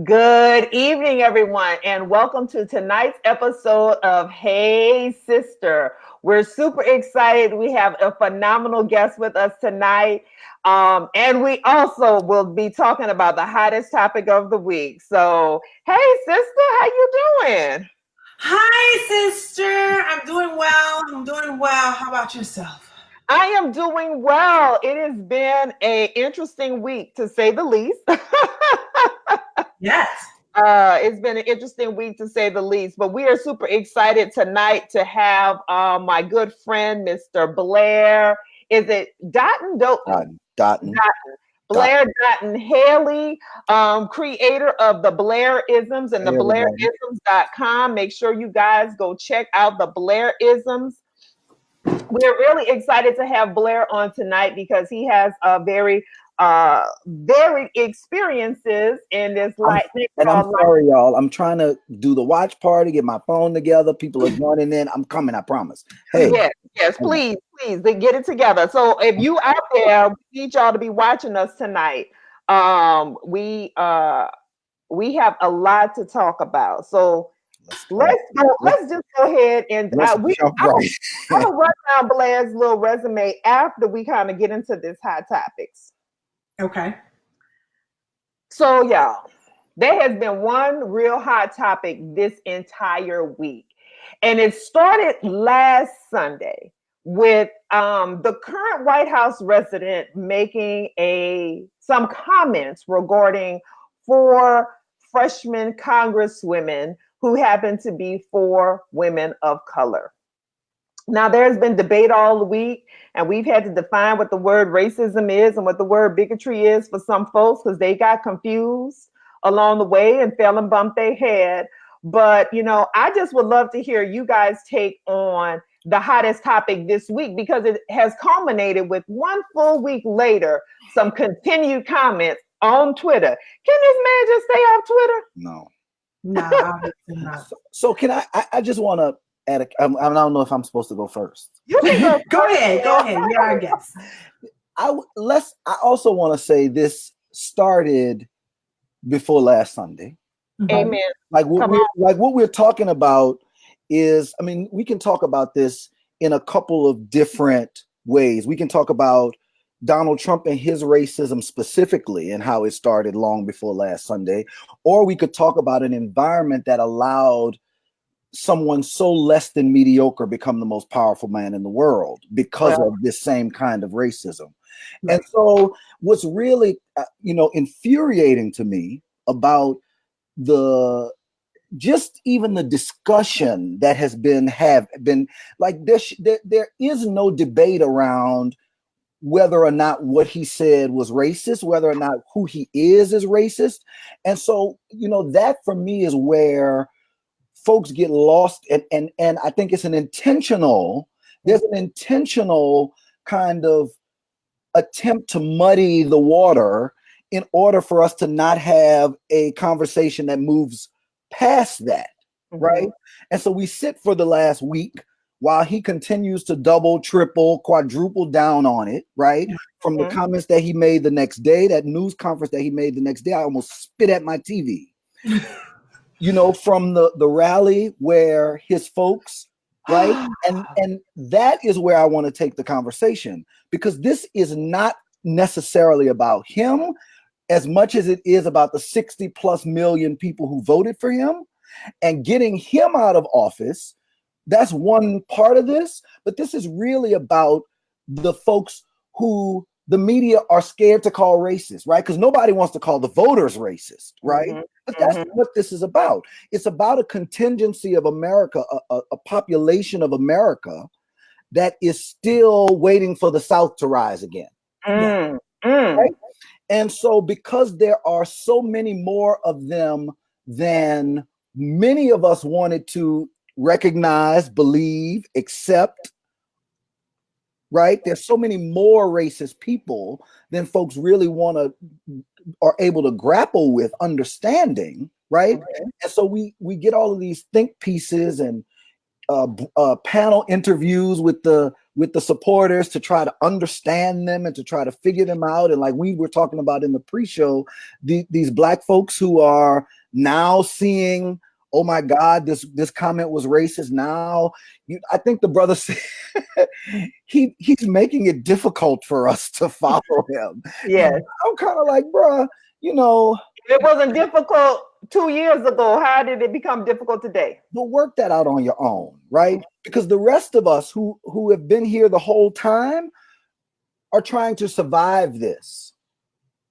Good evening, everyone, and welcome to tonight's episode of Hey Sister. We're super excited. We have a phenomenal guest with us tonight. And we also will be talking about the hottest topic of the week. So, hey, sister, how you doing? Hi, sister. I'm doing well. How about yourself? I am doing well. It has been an interesting week, to say the least. Yes. It's been an interesting week to say the least, but we are super excited tonight to have my good friend, Mr. Blair. Is it Dottin? Dottin. Dottin. Blair Dottin-Haley, creator of the Blairisms and the Hey, everybody. Blairisms.com. Make sure you guys go check out the Blairisms. We're really excited to have Blair on tonight because he has a very varied experiences in this life. And I'm sorry, y'all. I'm trying to do the watch party, get my phone together. People are joining in. I'm coming, I promise. Hey. Yes, please, they get it together. So if you out there, we need y'all to be watching us tonight. We have a lot to talk about. So let's just go ahead and I'm gonna run down Blair's little resume after we kind of get into this hot topics. Okay. So y'all, there has been one real hot topic this entire week, and it started last Sunday with the current White House resident making some comments regarding 4 freshman congresswomen who happen to be 4 women of color. Now, there's been debate all week, and we've had to define what the word racism is and what the word bigotry is for some folks because they got confused along the way and fell and bumped their head. But, I just would love to hear you guys take on the hottest topic this week because it has culminated with one full week later, some continued comments on Twitter. Can this man just stay off Twitter? No. No. So can I just want to add I don't know if I'm supposed to go first. You can go ahead. You're our guest. I also want to say this started before last Sunday. Amen. Like what we're talking about is, we can talk about this in a couple of different ways. We can talk about Donald Trump and his racism specifically and how it started long before last Sunday, or we could talk about an environment that allowed someone so less than mediocre become the most powerful man in the world because of this same kind of racism. Right. And so what's really, infuriating to me about even the discussion that has been like there is no debate around whether or not what he said was racist, whether or not who he is racist. And so, that for me is where folks get lost. And I think there's an intentional kind of attempt to muddy the water in order for us to not have a conversation that moves past that, right? And so we sit for the last week while he continues to double, triple, quadruple down on it, right? From the comments that he made the next day, that news conference that he made the next day, I almost spit at my TV. From the rally where his folks, right? And that is where I want to take the conversation, because this is not necessarily about him as much as it is about the 60 plus million people who voted for him and getting him out of office. That's one part of this, but this is really about the folks who the media are scared to call racist, right? Because nobody wants to call the voters racist, right? But that's what this is about. It's about a contingency of America, a population of America that is still waiting for the South to rise again. Right? And so because there are so many more of them than many of us wanted to recognize, believe, accept, right? There's so many more racist people than folks really are able to grapple with understanding, right? And so we get all of these think pieces and panel interviews with the with the supporters to try to understand them and to try to figure them out. And like we were talking about in the pre-show, these Black folks who are now seeing, oh my God, this comment was racist. Now, I think the brother said he's making it difficult for us to follow him. Yes. I'm kind of like, bruh, it wasn't difficult 2 years ago. How did it become difficult today? But work that out on your own, right? Because the rest of us who have been here the whole time are trying to survive this.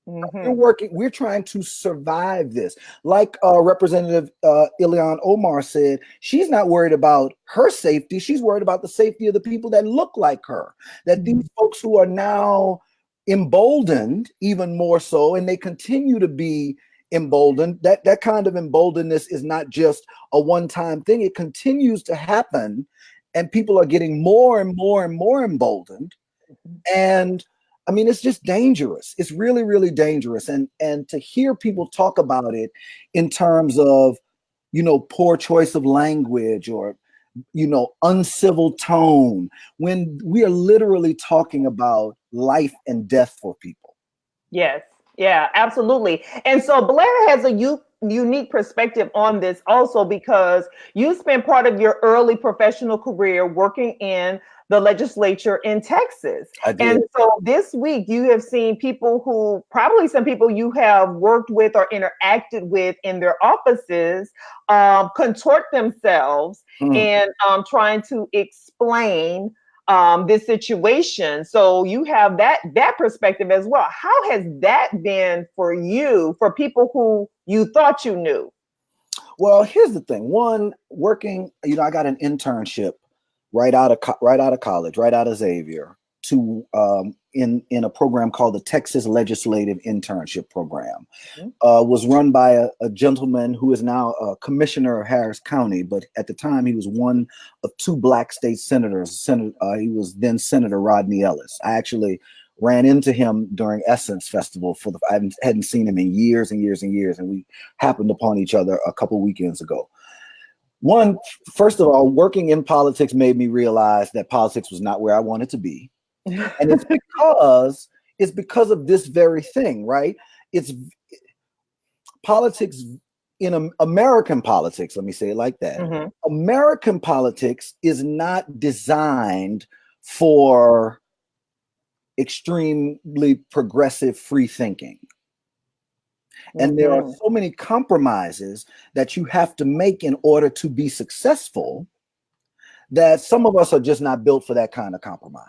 We're trying to survive this. Like Representative Ilhan Omar said, she's not worried about her safety. She's worried about the safety of the people that look like her. That these folks who are now emboldened even more so, and they continue to be emboldened, that kind of emboldenedness is not just a one-time thing. It continues to happen, and people are getting more and more and more emboldened. And I mean, it's just dangerous. It's really, really dangerous. And to hear people talk about it in terms of, poor choice of language or, uncivil tone, when we are literally talking about life and death for people. Yes. Yeah, absolutely. And so Blair has a unique perspective on this also, because you spent part of your early professional career working in the legislature in Texas. I did. And so this week you have seen people who, probably some people you have worked with or interacted with in their offices, contort themselves and trying to explain this situation. So you have that perspective as well. How has that been for you, for people who you thought you knew? Well, here's the thing. One, working, I got an internship right out of college, right out of Xavier, to in a program called the Texas Legislative Internship Program. Was run by a gentleman who is now a commissioner of Harris County, but at the time he was one of two Black state senators. He was then Senator Rodney Ellis. I actually ran into him during Essence Festival I hadn't seen him in years and years and years, and we happened upon each other a couple weekends ago. First of all, working in politics made me realize that politics was not where I wanted to be. And it's because of this very thing, right? It's politics American politics, let me say it like that. American politics is not designed for extremely progressive free thinking. And there are so many compromises that you have to make in order to be successful that some of us are just not built for that kind of compromise.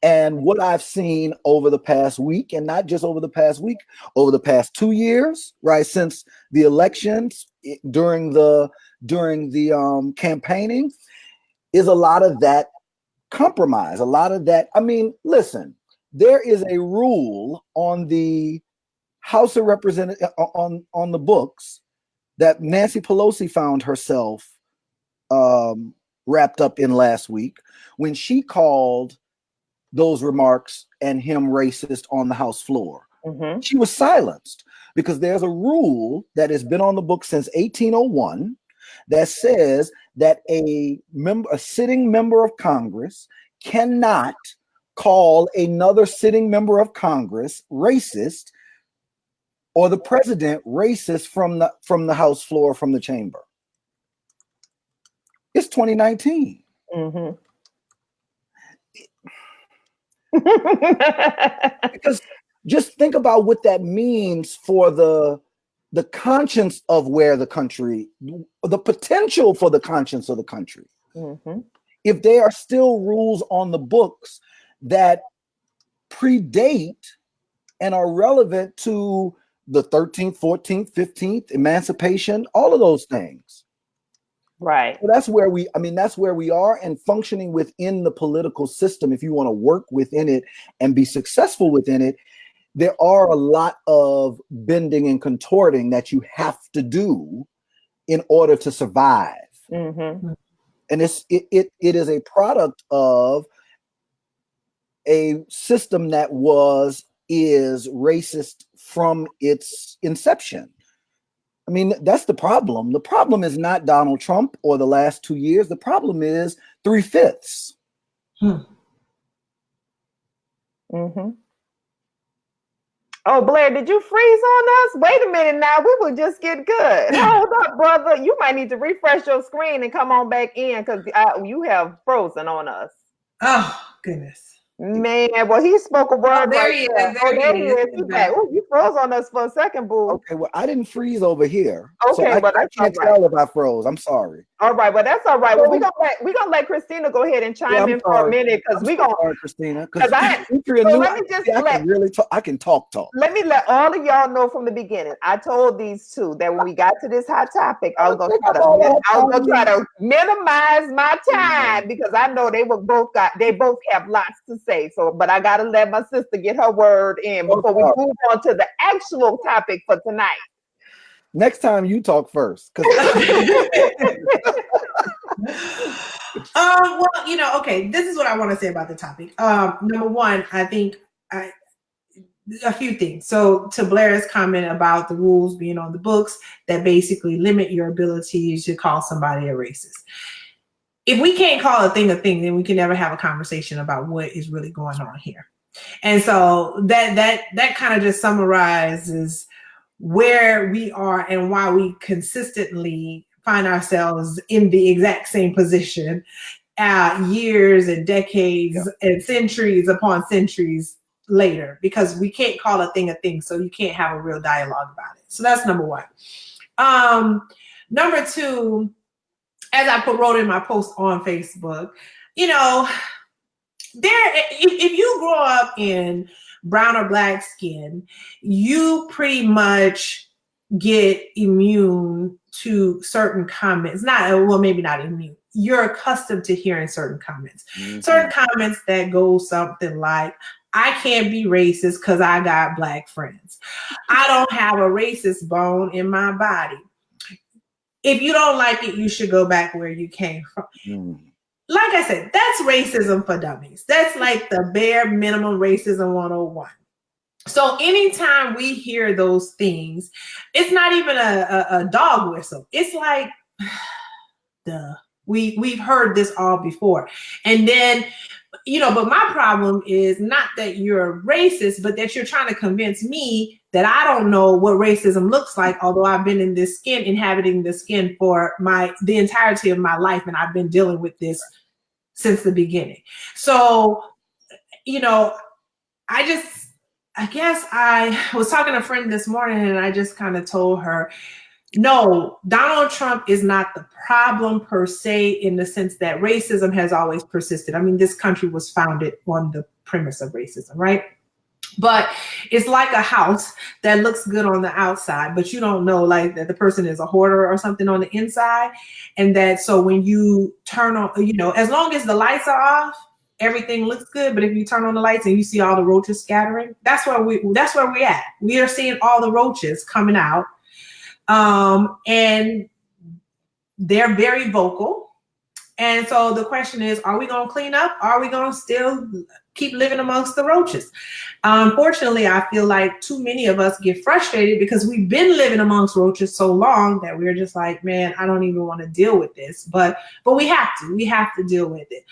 And what I've seen over the past week, and not just over the past week, over the past 2 years, right, since the elections, during the campaigning, is a lot of that compromise, a lot of that. I mean, listen, there is a rule on the House of Representatives on the books that Nancy Pelosi found herself wrapped up in last week when she called those remarks and him racist on the House floor. She was silenced because there's a rule that has been on the book since 1801 that says that a sitting member of Congress cannot call another sitting member of Congress racist, or the president racist from the House floor, from the chamber. It's 2019. Because just think about what that means for the conscience of where the country, the potential for the conscience of the country. If there are still rules on the books that predate and are relevant to the 13th, 14th, 15th, emancipation, all of those things. Right. So that's where we are, and functioning within the political system. If you want to work within it and be successful within it, there are a lot of bending and contorting that you have to do in order to survive. And it is a product of a system that is racist from its inception. I mean, that's the problem. The problem is not Donald Trump or the last 2 years. The problem is 3/5. Mm-hmm. Oh, Blair, did you freeze on us? Wait a minute now. We will just get good. Hold up, brother. You might need to refresh your screen and come on back in because you have frozen on us. Oh, goodness. Man, well, he spoke a word there right he there. is. There he is. He's back. Oh, you froze on us for a second, boo. Okay, well, I didn't freeze over here. Okay, so but I can't tell if I froze. I'm sorry. All right, well, that's all right. Well, we're gonna let Christina go ahead and chime in for a minute because sorry, Christina. Because I can talk. Let me let all of y'all know from the beginning. I told these two that when we got to this hot topic, I was gonna try to minimize my time because I know they both have lots to say. So, but I gotta let my sister get her word in before we move on to the actual topic for tonight. Next time you talk first. Well, okay, this is what I want to say about the topic. Number one, I think a few things. So to Blair's comment about the rules being on the books that basically limit your ability to call somebody a racist. If we can't call a thing, then we can never have a conversation about what is really going on here. And so that kind of just summarizes where we are and why we consistently find ourselves in the exact same position years and decades and centuries upon centuries later, because we can't call a thing, so you can't have a real dialogue about it. So that's number one. Number two, as I wrote in my post on Facebook, if you grow up in brown or black skin, you pretty much get immune to certain comments. Maybe not immune. You're accustomed to hearing certain comments. Mm-hmm. Certain comments that go something like, I can't be racist because I got black friends. I don't have a racist bone in my body. If you don't like it, you should go back where you came from. Mm. Like I said, that's racism for dummies. That's like the bare minimum racism 101. So anytime we hear those things, it's not even a dog whistle. It's like, duh. We've heard this all before. And then, but my problem is not that you're racist, but that you're trying to convince me that I don't know what racism looks like, although I've been in this skin, inhabiting the skin for the entirety of my life, and I've been dealing with this since the beginning. So, I guess I was talking to a friend this morning, and I just kind of told her, no, Donald Trump is not the problem per se, in the sense that racism has always persisted. I mean, this country was founded on the premise of racism, right? But it's like a house that looks good on the outside, but you don't know, like, that the person is a hoarder or something on the inside. And that, so when you turn on, as long as the lights are off, everything looks good. But if you turn on the lights and you see all the roaches scattering, that's where we're at. We are seeing all the roaches coming out. And they're very vocal. And so the question is, are we going to clean up? Are we going to still keep living amongst the roaches? Unfortunately, I feel like too many of us get frustrated because we've been living amongst roaches so long that we're just like, man, I don't even want to deal with this. But we have to deal with it.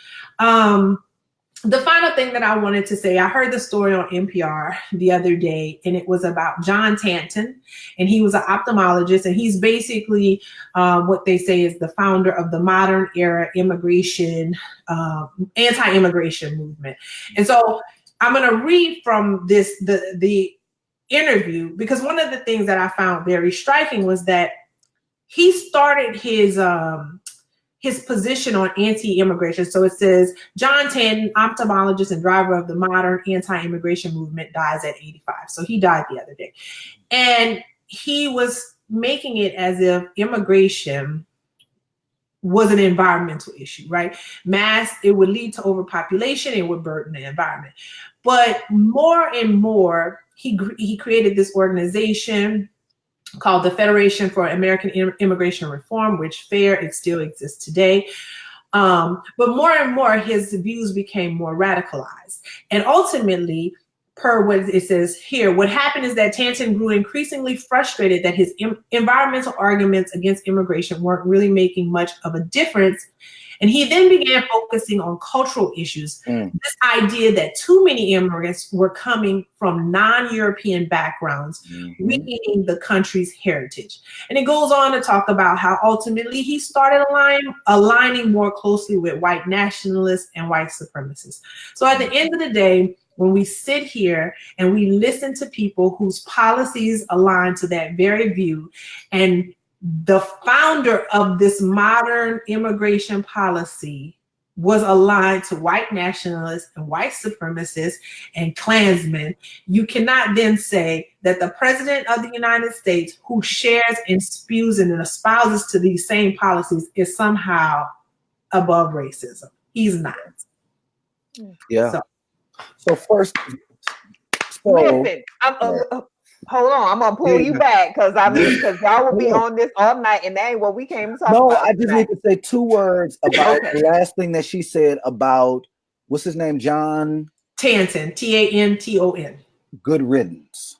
The final thing that I wanted to say, I heard the story on NPR the other day, and it was about John Tanton, and he was an ophthalmologist, and he's basically what they say is the founder of the modern era immigration, anti-immigration movement. And so I'm going to read from the interview, because one of the things that I found very striking was that he started his position on anti-immigration. So it says, John Tanton, ophthalmologist and driver of the modern anti-immigration movement, dies at 85. So he died the other day. And he was making it as if immigration was an environmental issue, right? It would lead to overpopulation, it would burden the environment. But more and more, he created this organization called the Federation for American Immigration Reform, which it still exists today. But more and more, his views became more radicalized. And ultimately, per what it says here, what happened is that Tanton grew increasingly frustrated that his environmental arguments against immigration weren't really making much of a difference, And he then began focusing on cultural issues. This idea that too many immigrants were coming from non-European backgrounds, weakening the country's heritage. And it goes on to talk about how ultimately he started aligning more closely with white nationalists and white supremacists. So at the end of the day, when we sit here and we listen to people whose policies align to that very view, and the founder of this modern immigration policy was aligned to white nationalists and white supremacists and Klansmen, you cannot then say that the president of the United States, who shares and spews and espouses to these same policies, is somehow above racism. He's not. Yeah. So first, listen, hold on, I'm gonna pull you back because y'all will be on this all night, and that ain't what we came to talk about. No, I just need to say 2 words about the last thing that she said about what's his name, John Tanton, Tanton. Good riddance.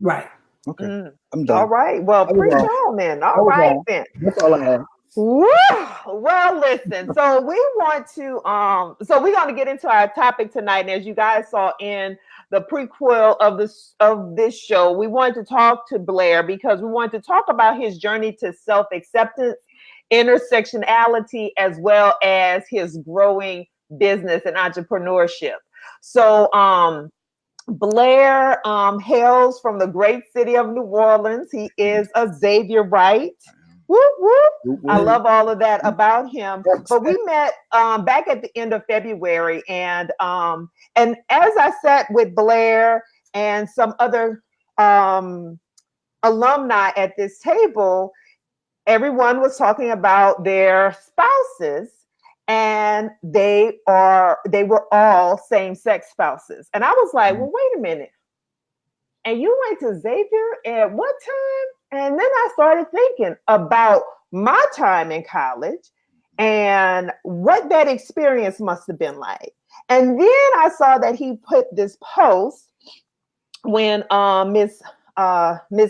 Right. Okay. I'm done. All right. Well, preach on then. All right then. That's all I have. Woo! Well, listen. So we want to so we're going to get into our topic tonight, and as you guys saw in the prequel of this show, we wanted to talk to Blair because we wanted to talk about his journey to self-acceptance, intersectionality, as well as his growing business and entrepreneurship. So Blair hails from the great city of New Orleans. He is a Xavier Wright. Whoop, whoop. I love all of that about him. But we met back at the end of February, and as I sat with Blair and some other alumni at this table, everyone was talking about their spouses, and they were all same-sex spouses. And I was like, well, wait a minute. And you went to Xavier at what time? And then I started thinking about my time in college and what that experience must have been like. And then I saw that he put this post when Miss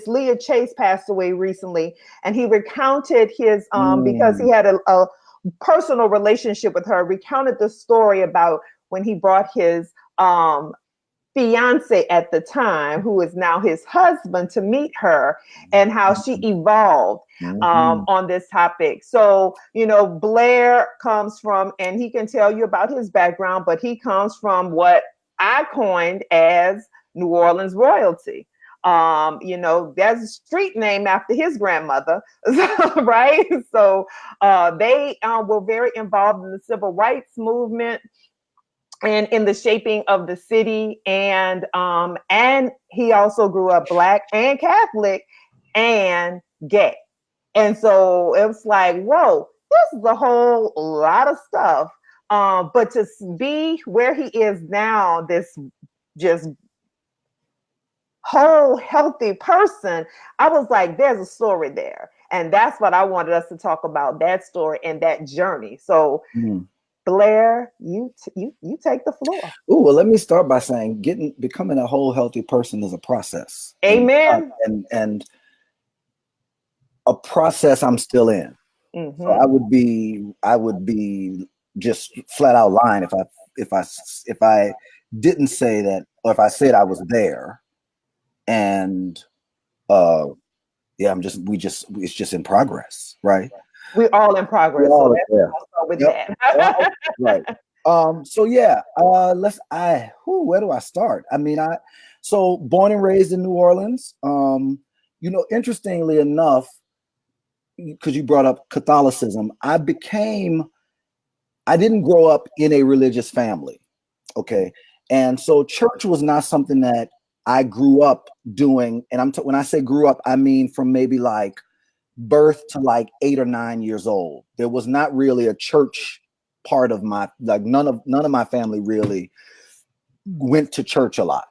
Leah Chase passed away recently, and he recounted his because he had a personal relationship with her, recounted the story about when he brought his fiance at the time, who is now his husband, to meet her, and how she evolved on this topic. So, you know, Blair comes from, and he can tell you about his background, but he comes from what I coined as New Orleans royalty. You know, there's a street name after his grandmother, right? So they were very involved in the civil rights movement and in the shaping of the city, and he also grew up Black and Catholic and gay, and so it was like, whoa, this is a whole lot of stuff. But to be where he is now, this just whole healthy person, I was like, there's a story there, and that's what I wanted us to talk about, that story and that journey. So. Blair, you take the floor. Oh, well, let me start by saying becoming a whole healthy person is a process. Amen. And a process I'm still in. So I would be just flat out lying if I didn't say that, or if I said I was there. And it's just in progress, right? We're all in progress. So let's start with that. Right. So yeah, where do I start? I mean, so born and raised in New Orleans. You know, interestingly enough, because you brought up Catholicism, I didn't grow up in a religious family. Okay. And so church was not something that I grew up doing. And when I say grew up, I mean from maybe like birth to like 8 or 9 years old. There was not really a church part of my, like none of my family really went to church a lot.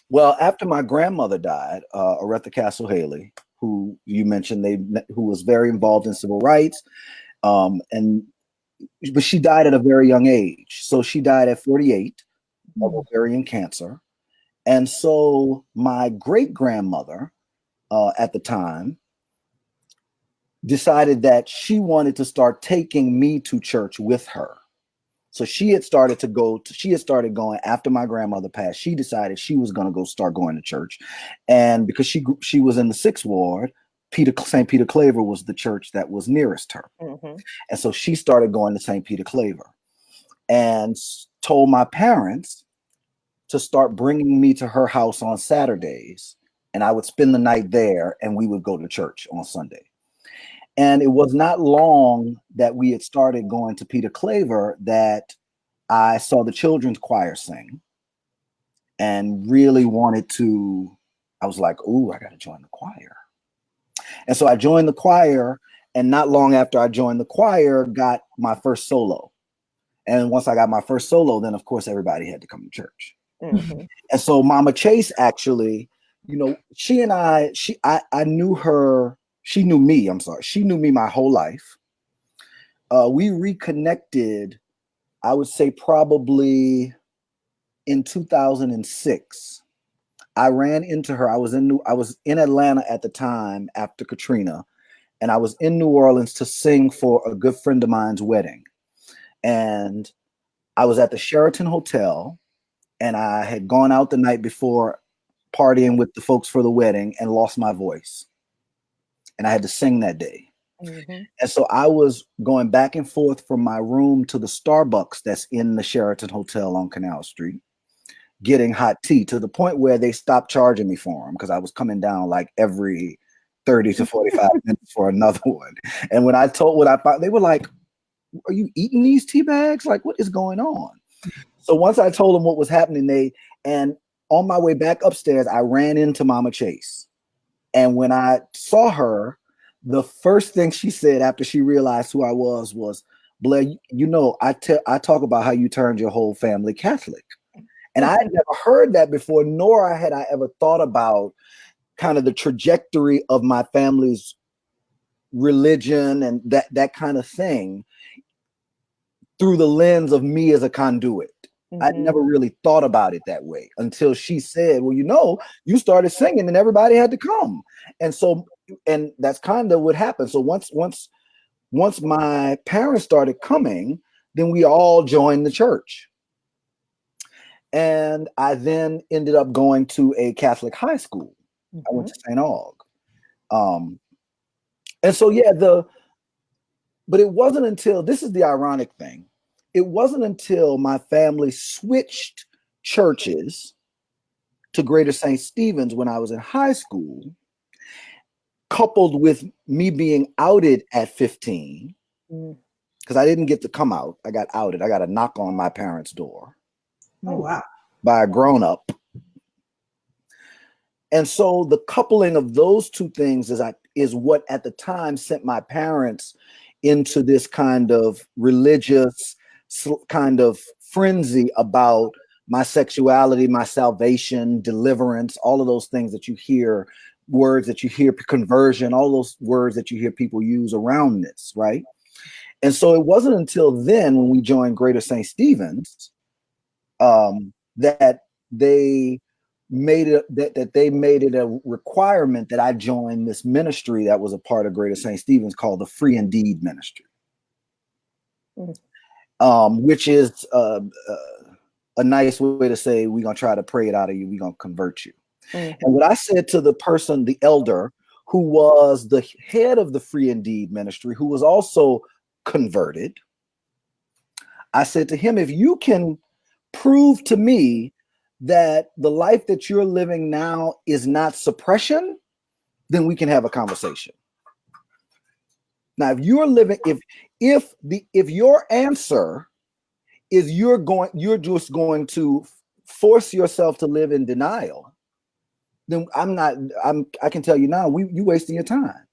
Well, after my grandmother died, Aretha Castle Haley, who you mentioned, who was very involved in civil rights, but she died at a very young age. So she died at 48 of ovarian cancer. And so my great grandmother at the time decided that she wanted to start taking me to church with her. So she had started going after my grandmother passed. She decided she was going to go start going to church. And because she was in the 6th ward, St. Peter Claver was the church that was nearest her. Mm-hmm. And so she started going to St. Peter Claver and told my parents to start bringing me to her house on Saturdays. And I would spend the night there and we would go to church on Sunday. And it was not long that we had started going to Peter Claver that I saw the children's choir sing and really wanted to, I was like, ooh, I got to join the choir. And so I joined the choir, and not long after I joined the choir, got my first solo. And once I got my first solo, then of course everybody had to come to church. Mm-hmm. And so Mama Chase actually, she and I knew her. She knew me. I'm sorry. She knew me my whole life. We reconnected, I would say probably in 2006. I ran into her. I was in Atlanta at the time after Katrina, and I was in New Orleans to sing for a good friend of mine's wedding. And I was at the Sheraton Hotel, and I had gone out the night before partying with the folks for the wedding and lost my voice. And I had to sing that day. Mm-hmm. And so I was going back and forth from my room to the Starbucks that's in the Sheraton Hotel on Canal Street, getting hot tea to the point where they stopped charging me for them because I was coming down like every 30 to 45 minutes for another one. And when I told what I found, they were like, are you eating these tea bags? Like, what is going on? So once I told them what was happening, and on my way back upstairs, I ran into Mama Chase. And when I saw her, the first thing she said after she realized who I was, Blair, I talk about how you turned your whole family Catholic. And I had never heard that before, nor had I ever thought about kind of the trajectory of my family's religion and that kind of thing through the lens of me as a conduit. Mm-hmm. I'd never really thought about it that way until she said, well, you started singing and everybody had to come. And that's kind of what happened. So once my parents started coming, then we all joined the church. And I then ended up going to a Catholic high school. Mm-hmm. I went to St. Aug. And so, but it wasn't until, this is the ironic thing, it wasn't until my family switched churches to Greater St. Stephen's when I was in high school, coupled with me being outed at 15, because I didn't get to come out. I got outed. I got a knock on my parents' door. Oh, wow. By a grown-up. And so the coupling of those two things is what at the time sent my parents into this kind of religious kind of frenzy about my sexuality, my salvation, deliverance, all of those things that you hear, words that you hear, conversion, all those words that you hear people use around this, right? And so it wasn't until then when we joined Greater St. Stephen's that they made it a requirement that I join this ministry that was a part of Greater St. Stephen's called the Free Indeed Ministry, which is a nice way to say we're gonna try to pray it out of you, we're gonna convert you. And what I said to the person, the elder, who was the head of the Free Indeed Ministry, who was also converted, I said to him, if you can prove to me that the life that you're living now is not suppression, then we can have a conversation. Now, if you're living, if your answer is you're just going to force yourself to live in denial, then I can tell you now, you wasting your time.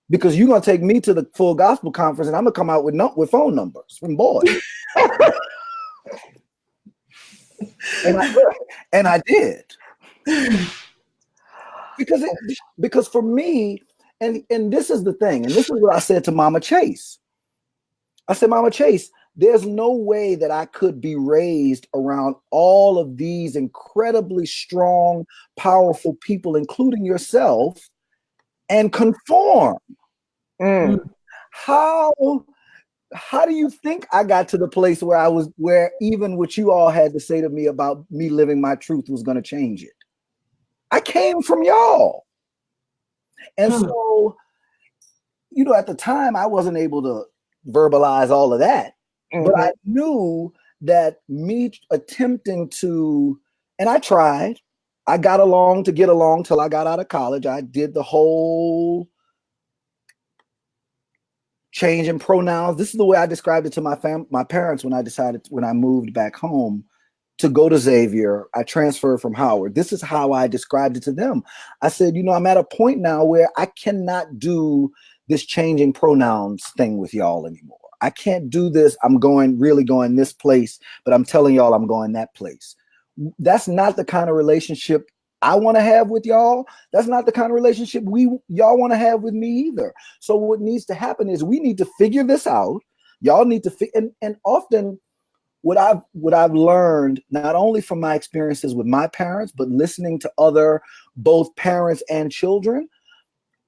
Because you're gonna take me to the Full Gospel Conference and I'm gonna come out with phone numbers from boys. And I did. Because for me, and this is the thing, and this is what I said to Mama Chase. I said, Mama Chase, there's no way that I could be raised around all of these incredibly strong, powerful people, including yourself, and conform. Mm. How do you think I got to the place where even what you all had to say to me about me living my truth was going to change it? I came from y'all. And so, at the time I wasn't able to verbalize all of that, but I knew that me attempting to, and I tried, I got along to get along till I got out of college. I did the whole change in pronouns. This is the way I described it to my parents when I moved back home to go to Xavier. I transferred from Howard. This is how I described it to them. I said, I'm at a point now where I cannot do this changing pronouns thing with y'all anymore. I can't do this. I'm really going this place, but I'm telling y'all I'm going that place. That's not the kind of relationship I want to have with y'all. That's not the kind of relationship y'all want to have with me either. So what needs to happen is we need to figure this out. Y'all need to and often what I've learned, not only from my experiences with my parents, but listening to other both parents and children,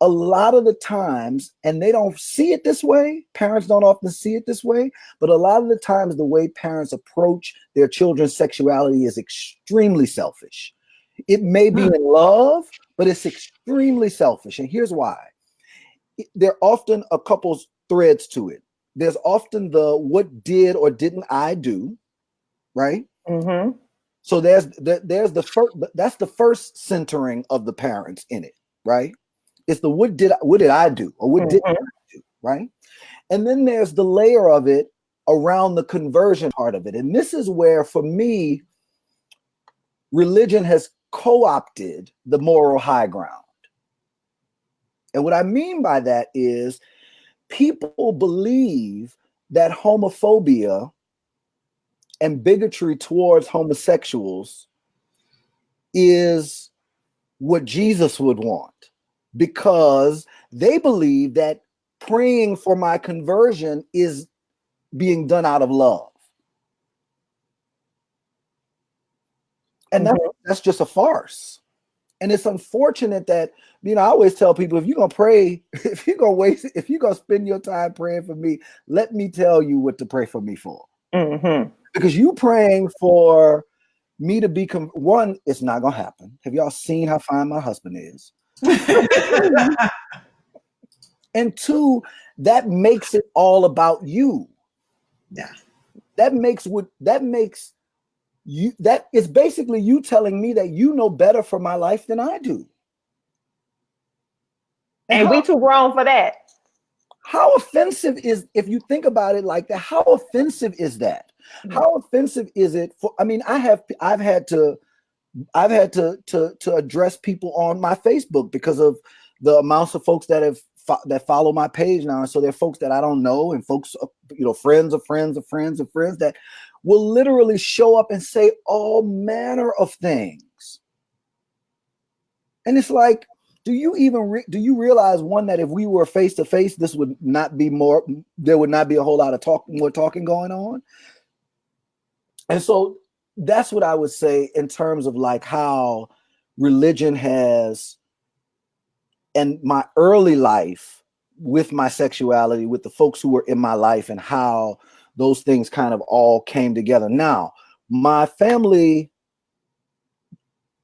a lot of the times, and they don't see it this way, parents don't often see it this way, but a lot of the times the way parents approach their children's sexuality is extremely selfish. It may be in love, but it's extremely selfish. And here's why. There are often a couple threads to it. There's often the what did or didn't I do, right? Mm-hmm. So there's the first, that's the first centering of the parents in it, right? It's the what did I do or what didn't I do, right? And then there's the layer of it around the conversion part of it. And this is where, for me, religion has co-opted the moral high ground. And what I mean by that is people believe that homophobia and bigotry towards homosexuals is what Jesus would want, because they believe that praying for my conversion is being done out of love. And that's just a farce. And it's unfortunate that, I always tell people, if you're going to pray, if you're going to spend your time praying for me, let me tell you what to pray for me for. Mm-hmm. Because you praying for me to be, one, it's not going to happen. Have y'all seen how fine my husband is? And two, that makes it all about you. Yeah. That is basically you telling me that you know better for my life than I do. And we too grown for that. How offensive is, if you think about it like that, how offensive is that? How offensive is it for, I've had to address people on my Facebook because of the amounts of folks that follow my page now. And so there are folks that I don't know, and folks, friends of friends of friends of friends that will literally show up and say all manner of things. And it's like, do you realize, one, that if we were face to face, there would not be a whole lot of more talking going on. And so that's what I would say in terms of like how religion has, and my early life with my sexuality, with the folks who were in my life, and how those things kind of all came together. Now, my family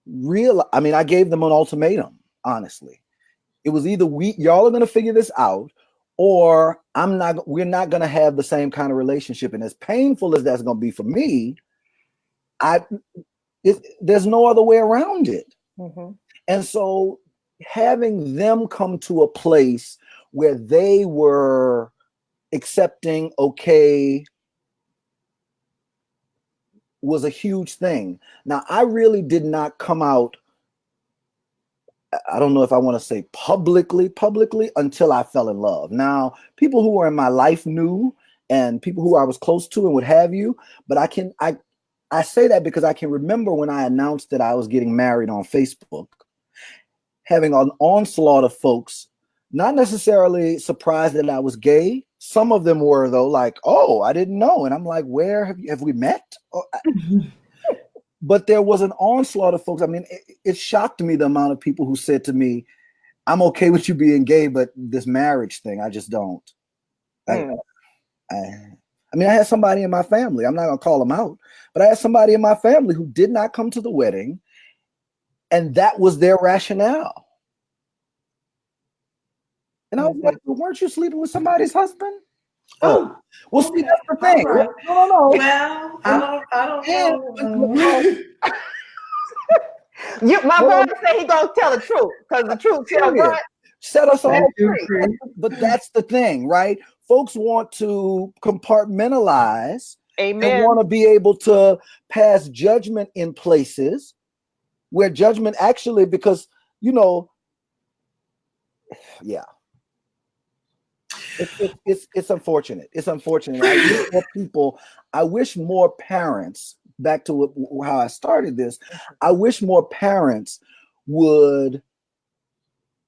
I gave them an ultimatum, honestly. It was either y'all are going to figure this out, or we're not going to have the same kind of relationship. And as painful as that's going to be for me, there's no other way around it. Mm-hmm. And so having them come to a place where they were accepting, okay, was a huge thing. Now, I really did not come out, I don't know if I want to say publicly, until I fell in love. Now, people who were in my life knew, and people who I was close to and what have you, but I say that because I can remember when I announced that I was getting married on Facebook, having an onslaught of folks, not necessarily surprised that I was gay. Some of them were, though, like, oh, I didn't know. And I'm like, where have we met? But there was an onslaught of folks. It shocked me the amount of people who said to me, I'm okay with you being gay, but this marriage thing, I just don't. I mean, I had somebody in my family, I'm not gonna call them out, but I had somebody in my family who did not come to the wedding, and that was their rationale. And I was like, well, weren't you sleeping with somebody's husband? Oh, well, see, that's the thing. Right. No. Well, I don't know. My brother say he gonna tell the truth because the truth shall what? Set us all free. But that's the thing, right? Folks want to compartmentalize. Amen. And want to be able to pass judgment in places where judgment actually, because yeah. It's unfortunate. It's unfortunate. I wish more people, I wish more parents, back to how I started this, I wish more parents would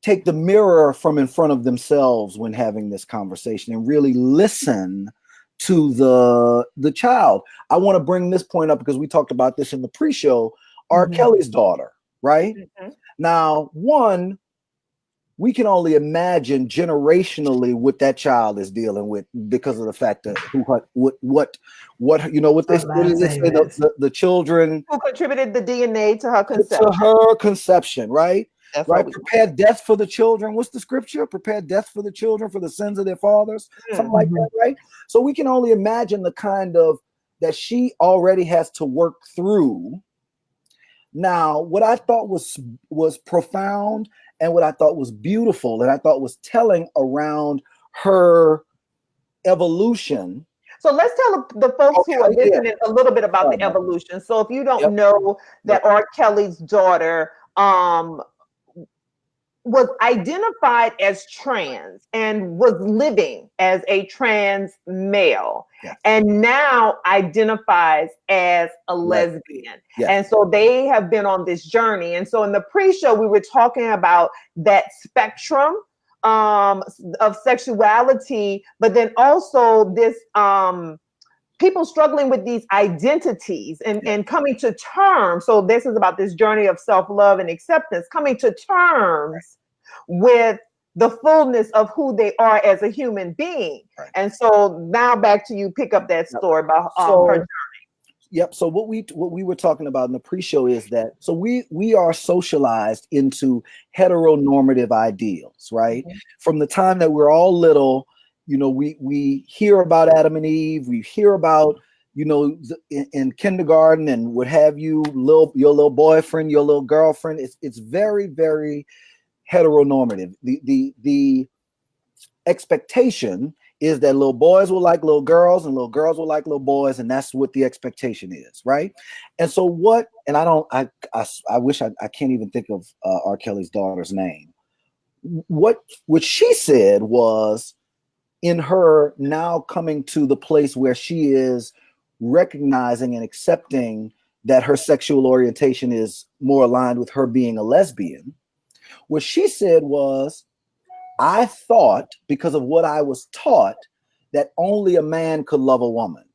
take the mirror from in front of themselves when having this conversation and really listen to the child. I want to bring this point up because we talked about this in the pre-show. R. Kelly's daughter, right? Now, one, we can only imagine generationally what that child is dealing with because of the fact that what they say the children who contributed the DNA to her conception. Right? That's right. Prepare death for the children. What's the scripture? Prepare death for the children for the sins of their fathers. Something like that, right? So we can only imagine the kind of that she already has to work through. Now, what I thought was profound and what I thought was beautiful and I thought was telling around her evolution. So let's tell the folks who are listening a little bit about the evolution. So if you don't know that R. Kelly's daughter was identified as trans and was living as a trans male and now identifies as a lesbian. And so they have been on this journey. And so in the pre-show, we were talking about that spectrum of sexuality, but then also this people struggling with these identities and coming to terms. So this is about this journey of self-love and acceptance, coming to terms with the fullness of who they are as a human being. And so now back to you, pick up that story about her journey. Yep. So what we were talking about in the pre-show is that so we are socialized into heteronormative ideals, right? From the time that we're all little. We hear about Adam and Eve. We hear about, in kindergarten and what have you, your little boyfriend, your little girlfriend. It's very, very heteronormative. The expectation is that little boys will like little girls and little girls will like little boys, and that's what the expectation is, right? And so I wish I can't even think of R. Kelly's daughter's name. What she said was, in her now coming to the place where she is recognizing and accepting that her sexual orientation is more aligned with her being a lesbian, what she said was, I thought, because of what I was taught, that only a man could love a woman.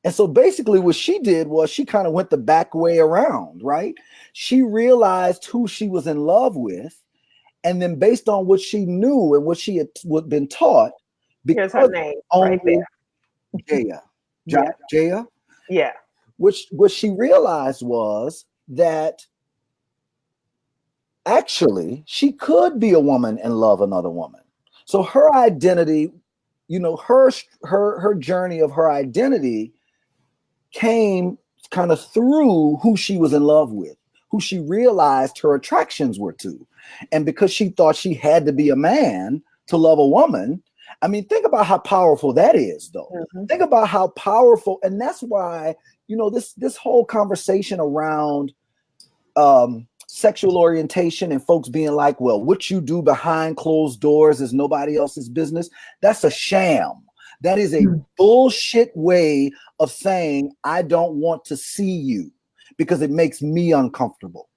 And so basically what she did was she kind of went the back way around, right? She realized who she was in love with. And then based on what she knew and what she had been taught, here's her name right there. Jaya. Yeah. What she realized was that actually she could be a woman and love another woman. So her identity, her journey of her identity came kind of through who she was in love with, who she realized her attractions were to. And because she thought she had to be a man to love a woman, I mean, think about how powerful that is, though. Think about how powerful, and that's why, this whole conversation around sexual orientation and folks being like, well, what you do behind closed doors is nobody else's business. That's a sham. That is a bullshit way of saying, I don't want to see you because it makes me uncomfortable,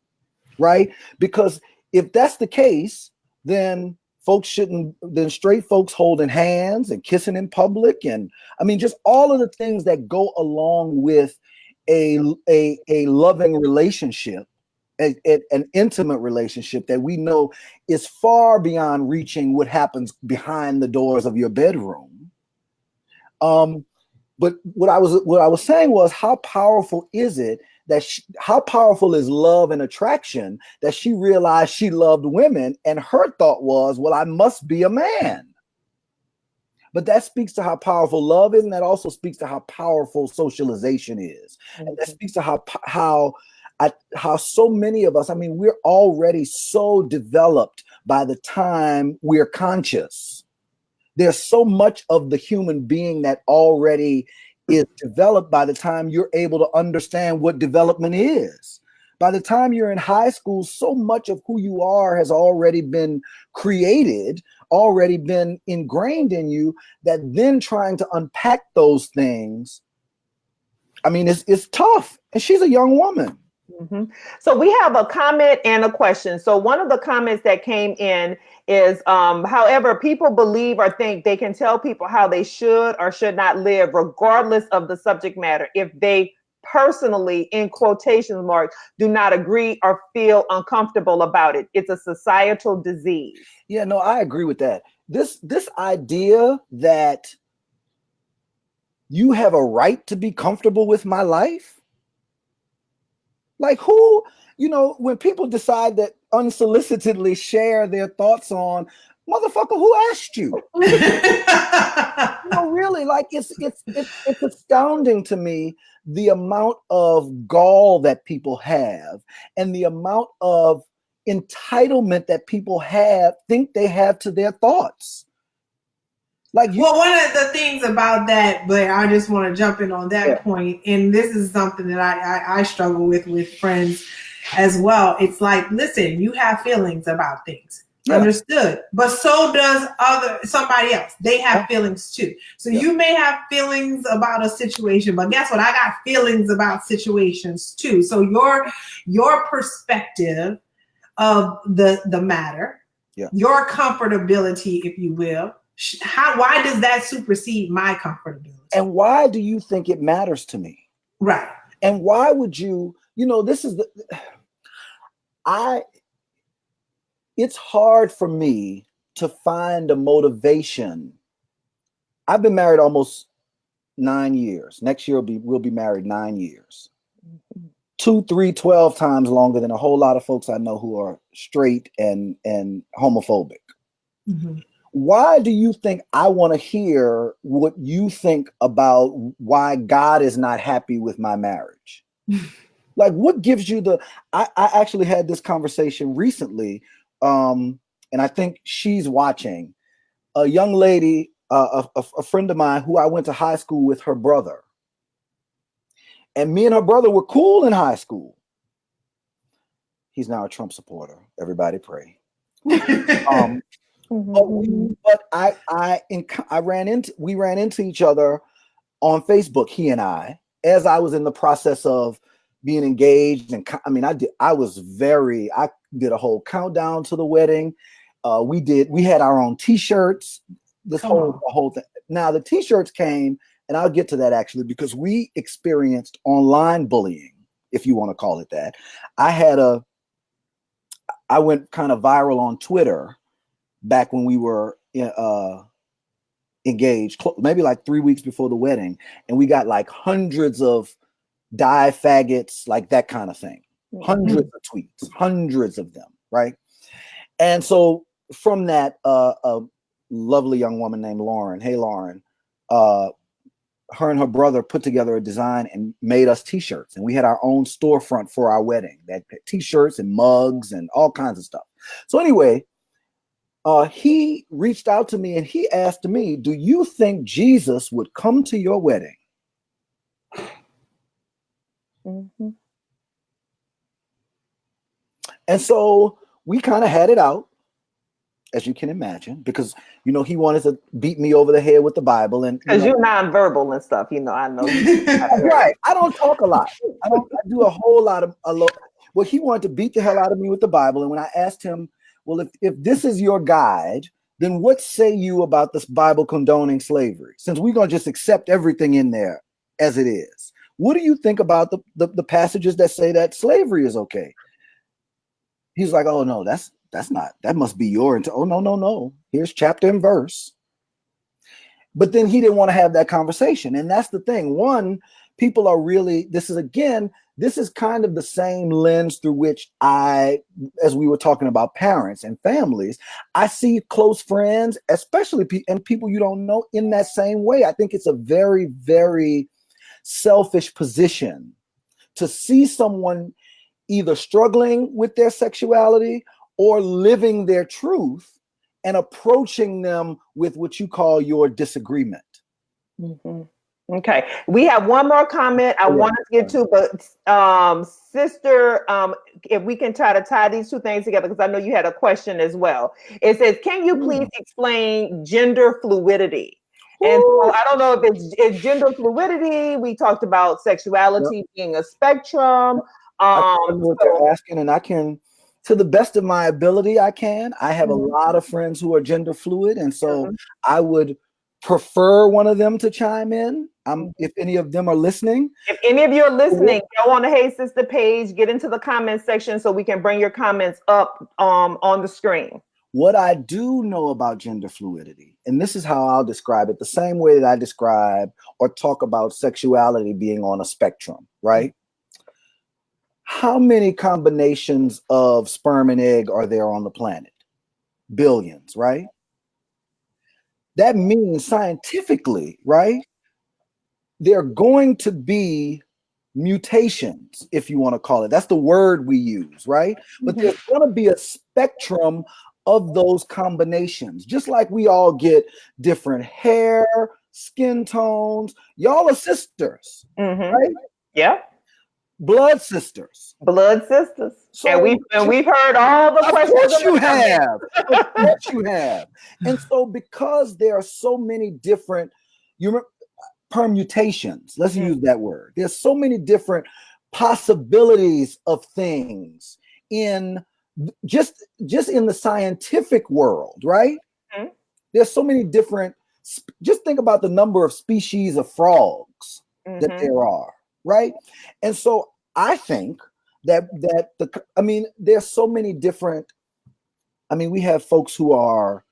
right? Because if that's the case, then straight folks holding hands and kissing in public. And I mean, just all of the things that go along with a loving relationship an intimate relationship that we know is far beyond reaching what happens behind the doors of your bedroom. But what I was saying was, how powerful is it that how powerful is love and attraction that she realized she loved women, and her thought was, well, I must be a man. But that speaks to how powerful love is, and that also speaks to how powerful socialization is. Mm-hmm. And that speaks to how so many of us, I mean, we're already so developed by the time we're conscious. There's so much of the human being that already is developed by the time you're able to understand what development is. By the time you're in high school, so much of who you are has already been created, already been ingrained in you, that then trying to unpack those things, I mean, it's tough. And she's a young woman. Mm-hmm. So we have a comment and a question. So one of the comments that came in is, however, people believe or think they can tell people how they should or should not live, regardless of the subject matter, if they personally, in quotation marks, do not agree or feel uncomfortable about it. It's a societal disease. Yeah, no, I agree with that. This idea that you have a right to be comfortable with my life. Like, who, when people decide that unsolicitedly share their thoughts on, motherfucker, who asked you? Really, like, it's astounding to me, the amount of gall that people have and the amount of entitlement that people think they have to their thoughts. Like, well, one of the things about that, Blair, I just want to jump in on that point, and this is something that I struggle with friends as well. It's like, listen, you have feelings about things, understood, but so does somebody else. They have feelings too. So you may have feelings about a situation, but guess what? I got feelings about situations too. So your perspective of the matter, your comfortability, if you will. Why does that supersede my comfortability? And why do you think it matters to me? Right. And why would you, this is it's hard for me to find a motivation. I've been married almost 9 years. Next year we'll be married 9 years. 2, 3, 12 times longer than a whole lot of folks I know who are straight and homophobic. Mm-hmm. Why do you think I want to hear what you think about why God is not happy with my marriage? Like, what gives you I actually had this conversation recently, and I think she's watching. A young lady, a friend of mine who I went to high school with, her brother. And me and her brother were cool in high school. He's now a Trump supporter. Everybody pray. But we ran into each other on Facebook, he and I, as I was in the process of being engaged. And I mean, I did a whole countdown to the wedding. We had our own t-shirts, the whole thing. Now the t-shirts came, and I'll get to that actually, because we experienced online bullying, if you want to call it that. I went kind of viral on Twitter back when we were engaged, maybe like 3 weeks before the wedding. And we got like hundreds of die faggots, like that kind of thing. Hundreds of tweets, hundreds of them, right? And so from that, a lovely young woman named Lauren, hey Lauren, her and her brother put together a design and made us t-shirts. And we had our own storefront for our wedding, that t-shirts and mugs and all kinds of stuff. So anyway, he reached out to me and he asked me, do you think Jesus would come to your wedding? Mm-hmm. And so we kind of had it out, as you can imagine, because, he wanted to beat me over the head with the Bible. And because you're nonverbal and stuff, I know. Right. I don't talk a lot. I do a whole lot of, well, he wanted to beat the hell out of me with the Bible. And when I asked him, well, if this is your guide, then what say you about this Bible condoning slavery? Since we're going to just accept everything in there as it is. What do you think about the passages that say that slavery is okay? He's like, oh no, that's not, that must be your oh no. Here's chapter and verse. But then he didn't want to have that conversation. And that's the thing. One, people are really, this is kind of the same lens through which as we were talking about parents and families, I see close friends, especially and people you don't know, in that same way. I think it's a very, very selfish position to see someone either struggling with their sexuality or living their truth and approaching them with what you call your disagreement. Mm-hmm. Okay, we have one more comment I want to get to, but sister, if we can try to tie these two things together, because I know you had a question as well. It says, can you please explain gender fluidity? And so I don't know if it's gender fluidity. We talked about sexuality being a spectrum. I know what they're asking, and I can, to the best of my ability, I have a lot of friends who are gender fluid, and so I would prefer one of them to chime in. If any of them are listening. If any of you are listening, go on the Hey Sister page, get into the comment section so we can bring your comments up on the screen. What I do know about gender fluidity, and this is how I'll describe it, the same way that I describe or talk about sexuality being on a spectrum, right? How many combinations of sperm and egg are there on the planet? Billions, right? That means scientifically, right? There are going to be mutations, if you want to call it. That's the word we use, right? But there's going to be a spectrum of those combinations, just like we all get different hair, skin tones. Y'all are sisters, right? Yeah. Blood sisters. So, and we've heard all the questions. Of course you have. And so because there are so many different permutations, let's use that word. There's so many different possibilities of things in just in the scientific world, right? There's so many different, just think about the number of species of frogs that there are, right? And so I think that there's so many different, we have folks who are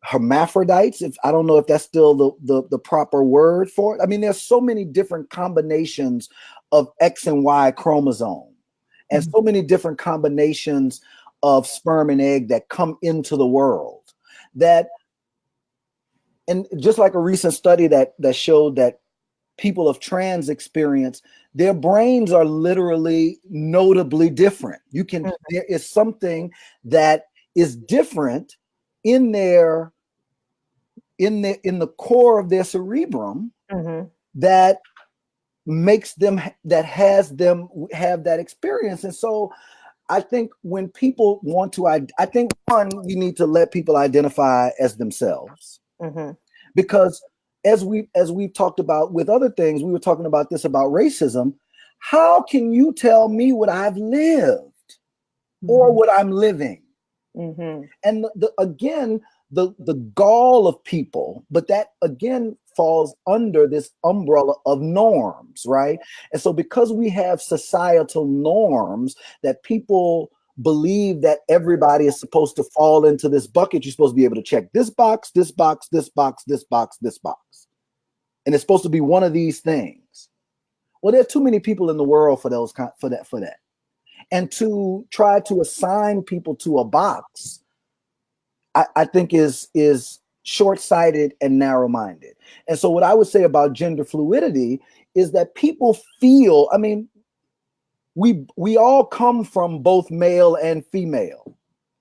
hermaphrodites. I don't know if that's still the proper word for it. There's so many different combinations of X and Y chromosome, and so many different combinations of sperm and egg that come into the world. And just like a recent study that showed that people of trans experience, their brains are literally notably different. There is something that is different in the core of their cerebrum that makes them, that has them have that experience. And so I think when people want to, I think one, we need to let people identify as themselves, because as we've talked about with other things, we were talking about this about racism. How can you tell me what I've lived or what I'm living? And the gall of people, but that again falls under this umbrella of norms, right? And so because we have societal norms that people believe that everybody is supposed to fall into this bucket, you're supposed to be able to check this box, this box, this box, this box, this box. And it's supposed to be one of these things. Well, there are too many people in the world for that. And to try to assign people to a box, I think is short-sighted and narrow-minded. And so what I would say about gender fluidity is that people feel, we all come from both male and female.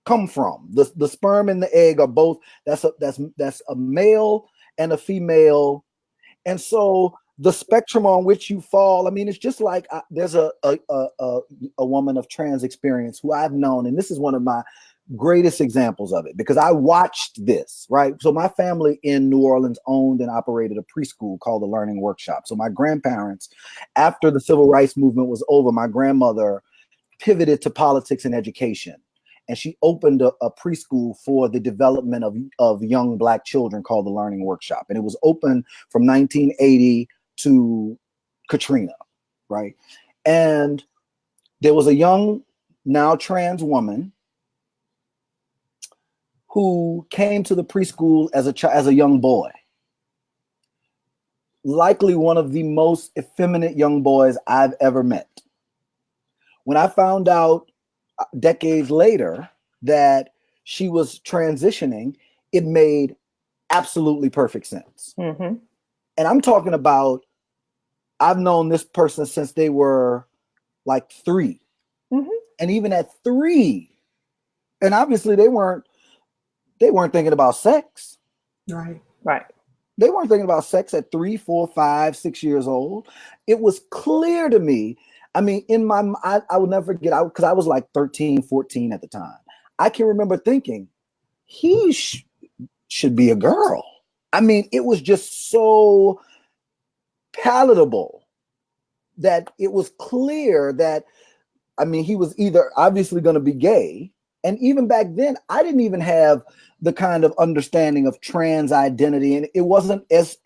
Come from the sperm and the egg are both, that's a male and a female. And so the spectrum on which you fall, it's just like there's a woman of trans experience who I've known, and this is one of my greatest examples of it because I watched this, right? So my family in New Orleans owned and operated a preschool called the Learning Workshop. So my grandparents, after the civil rights movement was over, my grandmother pivoted to politics and education. And she opened a preschool for the development of young Black children called the Learning Workshop. And it was open from 1980 to Katrina, right? And there was a young now trans woman who came to the preschool as a young boy. Likely one of the most effeminate young boys I've ever met. When I found out decades later that she was transitioning, it made absolutely perfect sense. Mm-hmm. And I'm talking about, I've known this person since they were like 3. Mm-hmm. And even at 3, and obviously they weren't thinking about sex. Right. Right. They weren't thinking about sex at 3, 4, 5, 6 years old. It was clear to me. I mean, I will never forget, because I was like 13, 14 at the time. I can remember thinking, he should be a girl. I mean, it was just so palatable that it was clear that, I mean, he was either obviously going to be gay. And even back then, I didn't even have the kind of understanding of trans identity, and it wasn't as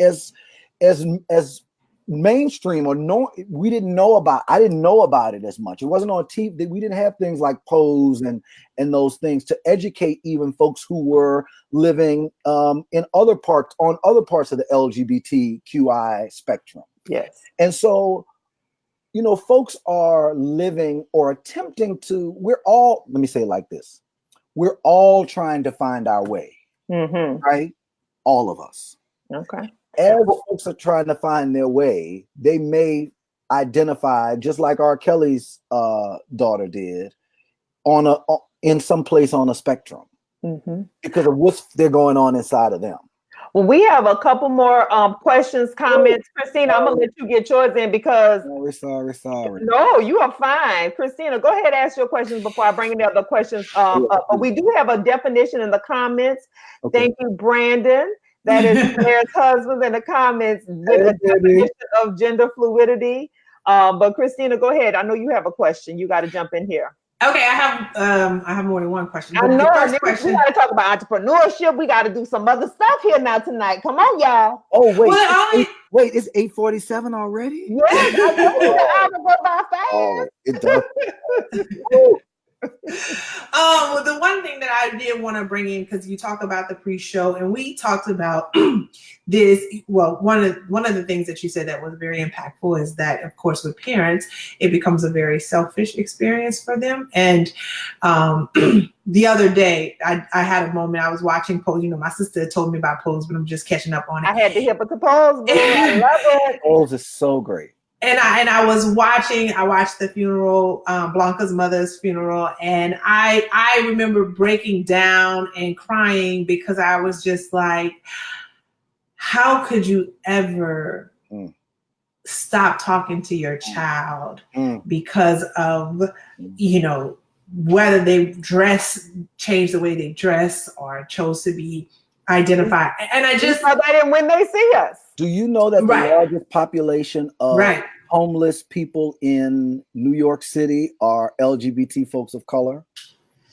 mainstream, or no, we didn't know about. I didn't know about it as much. It wasn't on TV. We didn't have things like Pose and those things to educate even folks who were living in other parts of the LGBTQI spectrum. Yes. And so, you know, folks are living or attempting to. Let me say it like this: we're all trying to find our way, right? All of us. Okay. As folks are trying to find their way, they may identify, just like R. Kelly's daughter did, in some place on a spectrum, because of what's they're going on inside of them. Well, we have a couple more questions, comments. Christina, I'm gonna let you get yours in because Sorry. No, you are fine. Christina, go ahead and ask your questions before I bring in the other questions. But we do have a definition in the comments. Okay. Thank you, Brandon. That is Blair's husband in the comments with a definition of gender fluidity. But Christina, go ahead. I know you have a question. You got to jump in here. Okay, I have more than one question. I know. First question, we got to talk about entrepreneurship. We got to do some other stuff here now tonight. Come on, y'all. Oh wait, it's 8:47 already. Yes, I know the hour go by fast. Oh, it does. Well, the one thing that I did want to bring in, because you talk about the pre-show, and we talked about this. Well, one of the things that you said that was very impactful is that, of course, with parents, it becomes a very selfish experience for them. And the other day, I had a moment. I was watching Pose. You know, my sister told me about Pose, but I'm just catching up on it. I had to hip it to Pose. I love it. Pose is so great. And I watched the funeral, Blanca's mother's funeral, and I remember breaking down and crying because I was just like, how could you ever stop talking to your child because of, you know, whether they change the way they dress or chose to be identified. And I just know that when they see us. Do you know that the largest population of homeless people in New York City are LGBT folks of color?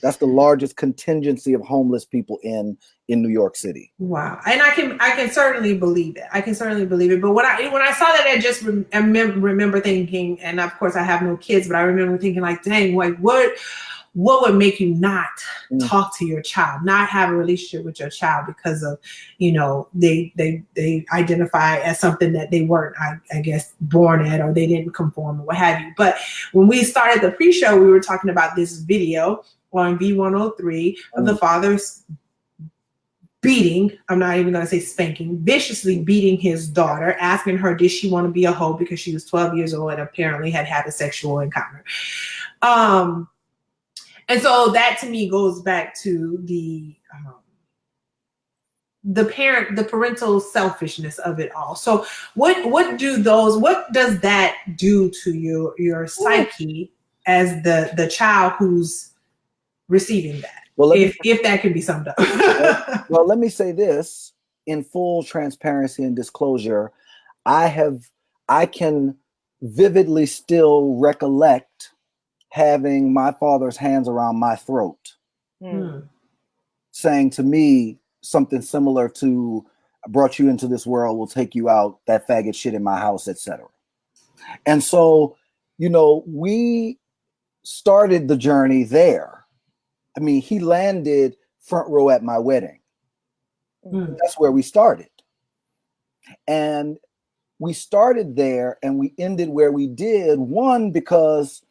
That's the largest contingency of homeless people in New York City. Wow. And I can certainly believe it. But when I saw that, I just remember thinking, and of course I have no kids, but I remember thinking like, dang, like what would make you not talk to your child, not have a relationship with your child because of, you know, they identify as something that they weren't, I guess, born at, or they didn't conform or what have you. But when we started the pre-show, we were talking about this video on V103 of the father's beating, I'm not even going to say spanking, viciously beating his daughter, asking her, did she want to be a hoe because she was 12 years old and apparently had a sexual encounter. And so that to me goes back to the parental selfishness of it all. So what does that do to your psyche as the child who's receiving that? Well, if that can be summed up. Well, let me say this in full transparency and disclosure. I can vividly still recollect having my father's hands around my throat, saying to me something similar to, I brought you into this world, we'll take you out, that faggot shit in my house, etc. And so, you know, we started the journey there. I mean, he landed front row at my wedding. Mm. That's where we started. And we started there and we ended where we did. One, because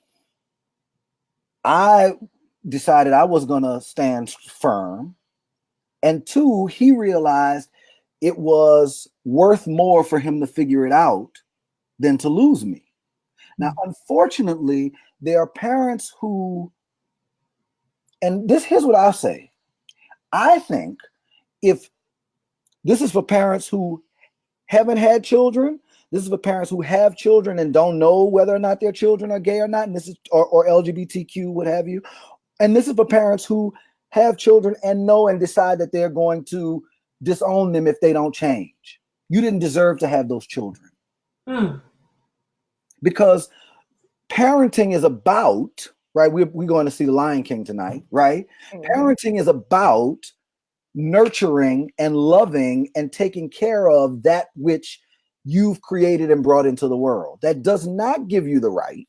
I decided I was going to stand firm. And two, he realized it was worth more for him to figure it out than to lose me. Now, unfortunately, there are parents who, and here's what I'll say. I think if this is for parents who haven't had children, this is for parents who have children and don't know whether or not their children are gay or not, and this is or LGBTQ, what have you. And this is for parents who have children and know and decide that they're going to disown them if they don't change. You didn't deserve to have those children. Because parenting is about, right? We're going to see The Lion King tonight, right? Parenting is about nurturing and loving and taking care of that which you've created and brought into the world. That does not give you the right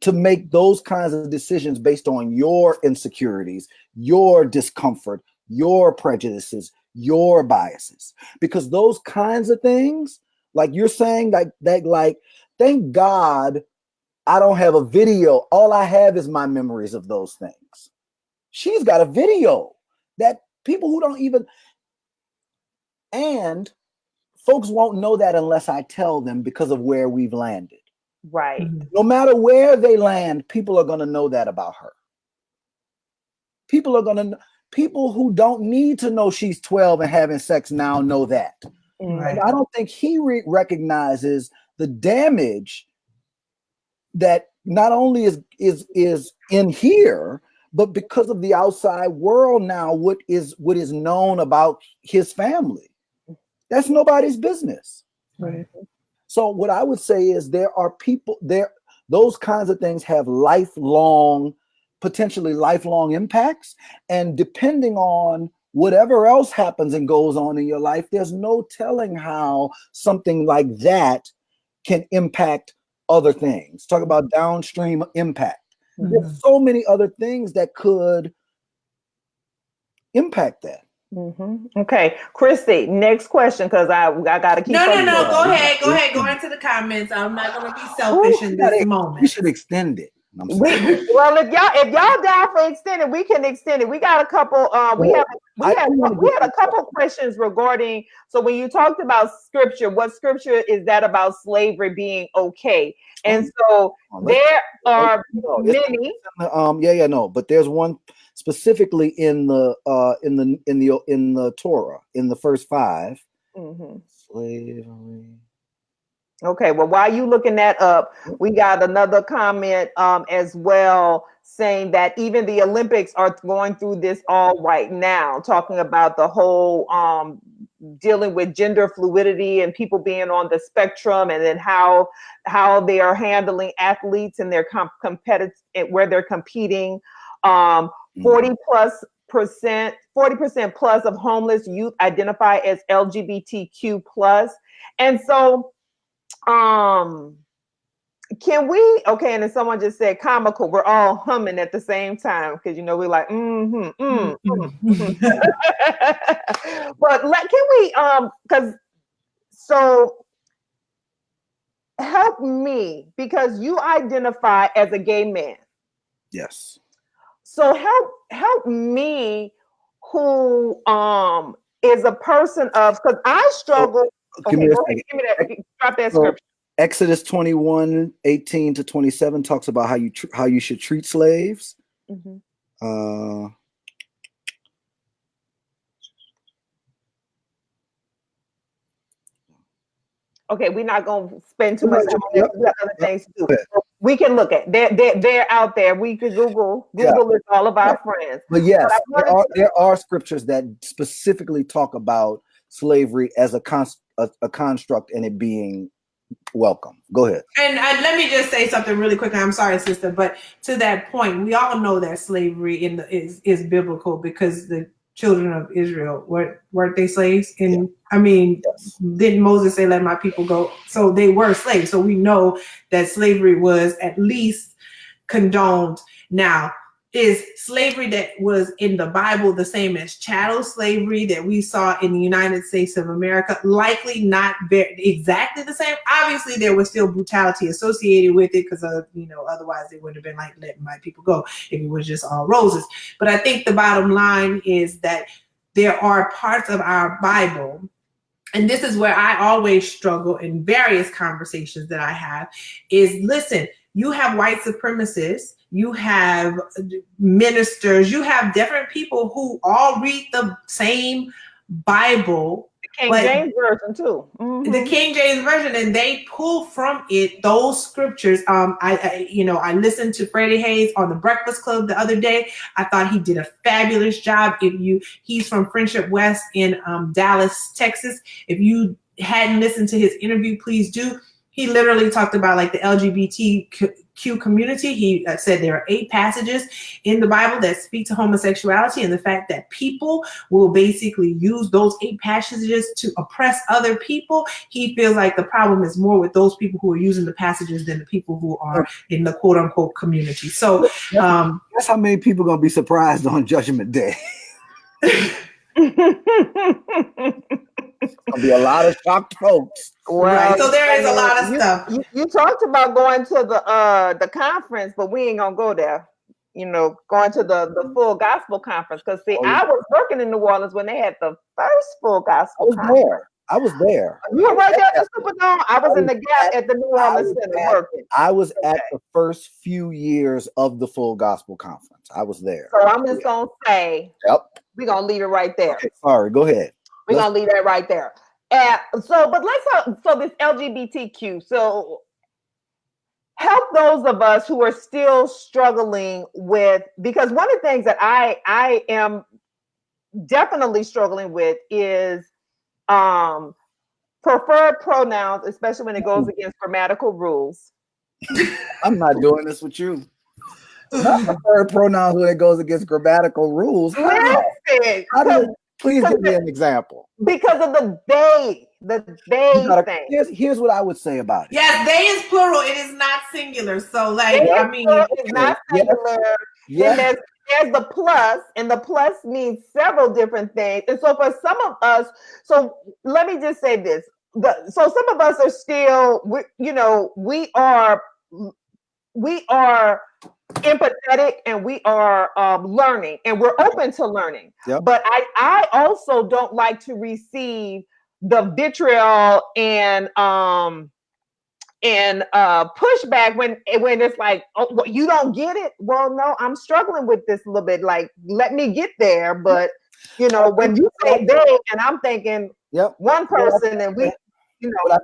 to make those kinds of decisions based on your insecurities, your discomfort, your prejudices, your biases. Because those kinds of things, like you're saying, like thank God I don't have a video. All I have is my memories of those things. She's got a video that people who don't even, and folks won't know that unless I tell them because of where we've landed. Right. No matter where they land, people are going to know that about her. People who don't need to know she's 12 and having sex now know that. Right. I don't think he recognizes the damage that not only is in here, but because of the outside world now, what is known about his family. That's nobody's business. Right. So what I would say is there are people there, those kinds of things have potentially lifelong impacts. And depending on whatever else happens and goes on in your life, there's no telling how something like that can impact other things. Talk about downstream impact. There's so many other things that could impact that. Okay, Christy, next question, because I got to keep. No. Go ahead. Go into the comments. I'm not going to be selfish in this moment. We should extend it. Well, if y'all down for extended, we can extend it. We got a couple. We had a couple questions regarding. So when you talked about scripture, what scripture is that about slavery being okay? And so there are many. But there's one specifically in the Torah in the first 5. Slavery. Okay, well, while you looking that up, we got another comment as well saying that even the Olympics are going through this all right now, talking about the whole dealing with gender fluidity and people being on the spectrum, and then how they are handling athletes and their competitive where they're competing. 40% plus of homeless youth identify as LGBTQ plus, and so. Can we, okay, and then someone just said comical, we're all humming at the same time because we're like but can we because so help me, because you identify as a gay man. Yes. So help me, who is a person of, because I struggle. Give me that. Drop that scripture. Exodus 21:18-27 talks about how you should treat slaves. Okay, we're not going to spend too much time on that. We got other things to do. We can look at they're out there. We could Google is all of our friends. But yes, there are scriptures that specifically talk about slavery as a construct and it being welcome. Go ahead. And let me just say something really quick. I'm sorry, sister, but to that point, we all know that slavery is biblical, because the children of Israel weren't they slaves? And I mean, didn't Moses say, "Let my people go"? So they were slaves. So we know that slavery was at least condoned. Now, is slavery that was in the Bible the same as chattel slavery that we saw in the United States of America? Likely not exactly the same. Obviously, there was still brutality associated with it because otherwise it would have been like letting my people go if it was just all roses. But I think the bottom line is that there are parts of our Bible, and this is where I always struggle in various conversations that I have, is listen, you have white supremacists, you have ministers, you have different people who all read the same Bible. King James Version too. Mm-hmm. The King James Version, and they pull from it those scriptures. I listened to Freddie Hayes on the Breakfast Club the other day. I thought he did a fabulous job. He's from Friendship West in Dallas, Texas. If you hadn't listened to his interview, please do. He literally talked about like the LGBTQ community. He said there are 8 passages in the Bible that speak to homosexuality, and the fact that people will basically use those 8 passages to oppress other people. He feels like the problem is more with those people who are using the passages than the people who are in the quote unquote community. So that's how many people are going to be surprised on Judgment Day. There'll be a lot of shocked folks. Well, right. So there is a lot of stuff. You talked about going to the conference, but we ain't gonna go there. Going to the full gospel conference. Because I was working in New Orleans when they had the first full gospel conference. I was there. You were right there at the Superdome. I was in the gap at the New Orleans Center working. I was at the first few years of the full gospel conference. I was there. So I'm just gonna say, we're gonna leave it right there. Okay, sorry, go ahead. We're gonna leave that right there. But let's talk. So this LGBTQ. So help those of us who are still struggling with, because one of the things that I am definitely struggling with is preferred pronouns, especially when it goes against grammatical rules. I'm not doing this with you. Not preferred pronouns when it goes against grammatical rules. Please give me an example. Because of the they thing. Here's what I would say about it. Yes, they is plural. It is not singular. So, it's not singular. Yes. And there's the plus, and the plus means several different things. And so for some of us, so let me just say this. So some of us are still, we are empathetic, and we are learning, and we're open to learning. Yep. But I also don't like to receive the vitriol and pushback when it's like, oh, you don't get it. Well, no, I'm struggling with this a little bit. Like, let me get there. But when you say they, and I'm thinking, one person, and we. What I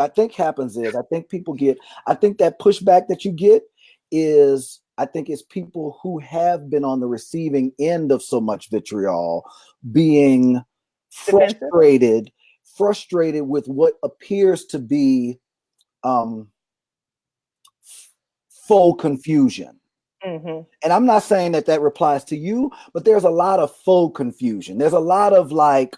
think happens is, I think people get, I think that pushback that you get is, I think it's people who have been on the receiving end of so much vitriol being frustrated with what appears to be faux confusion. Mm-hmm. And I'm not saying that applies to you, but there's a lot of faux confusion. There's a lot of like,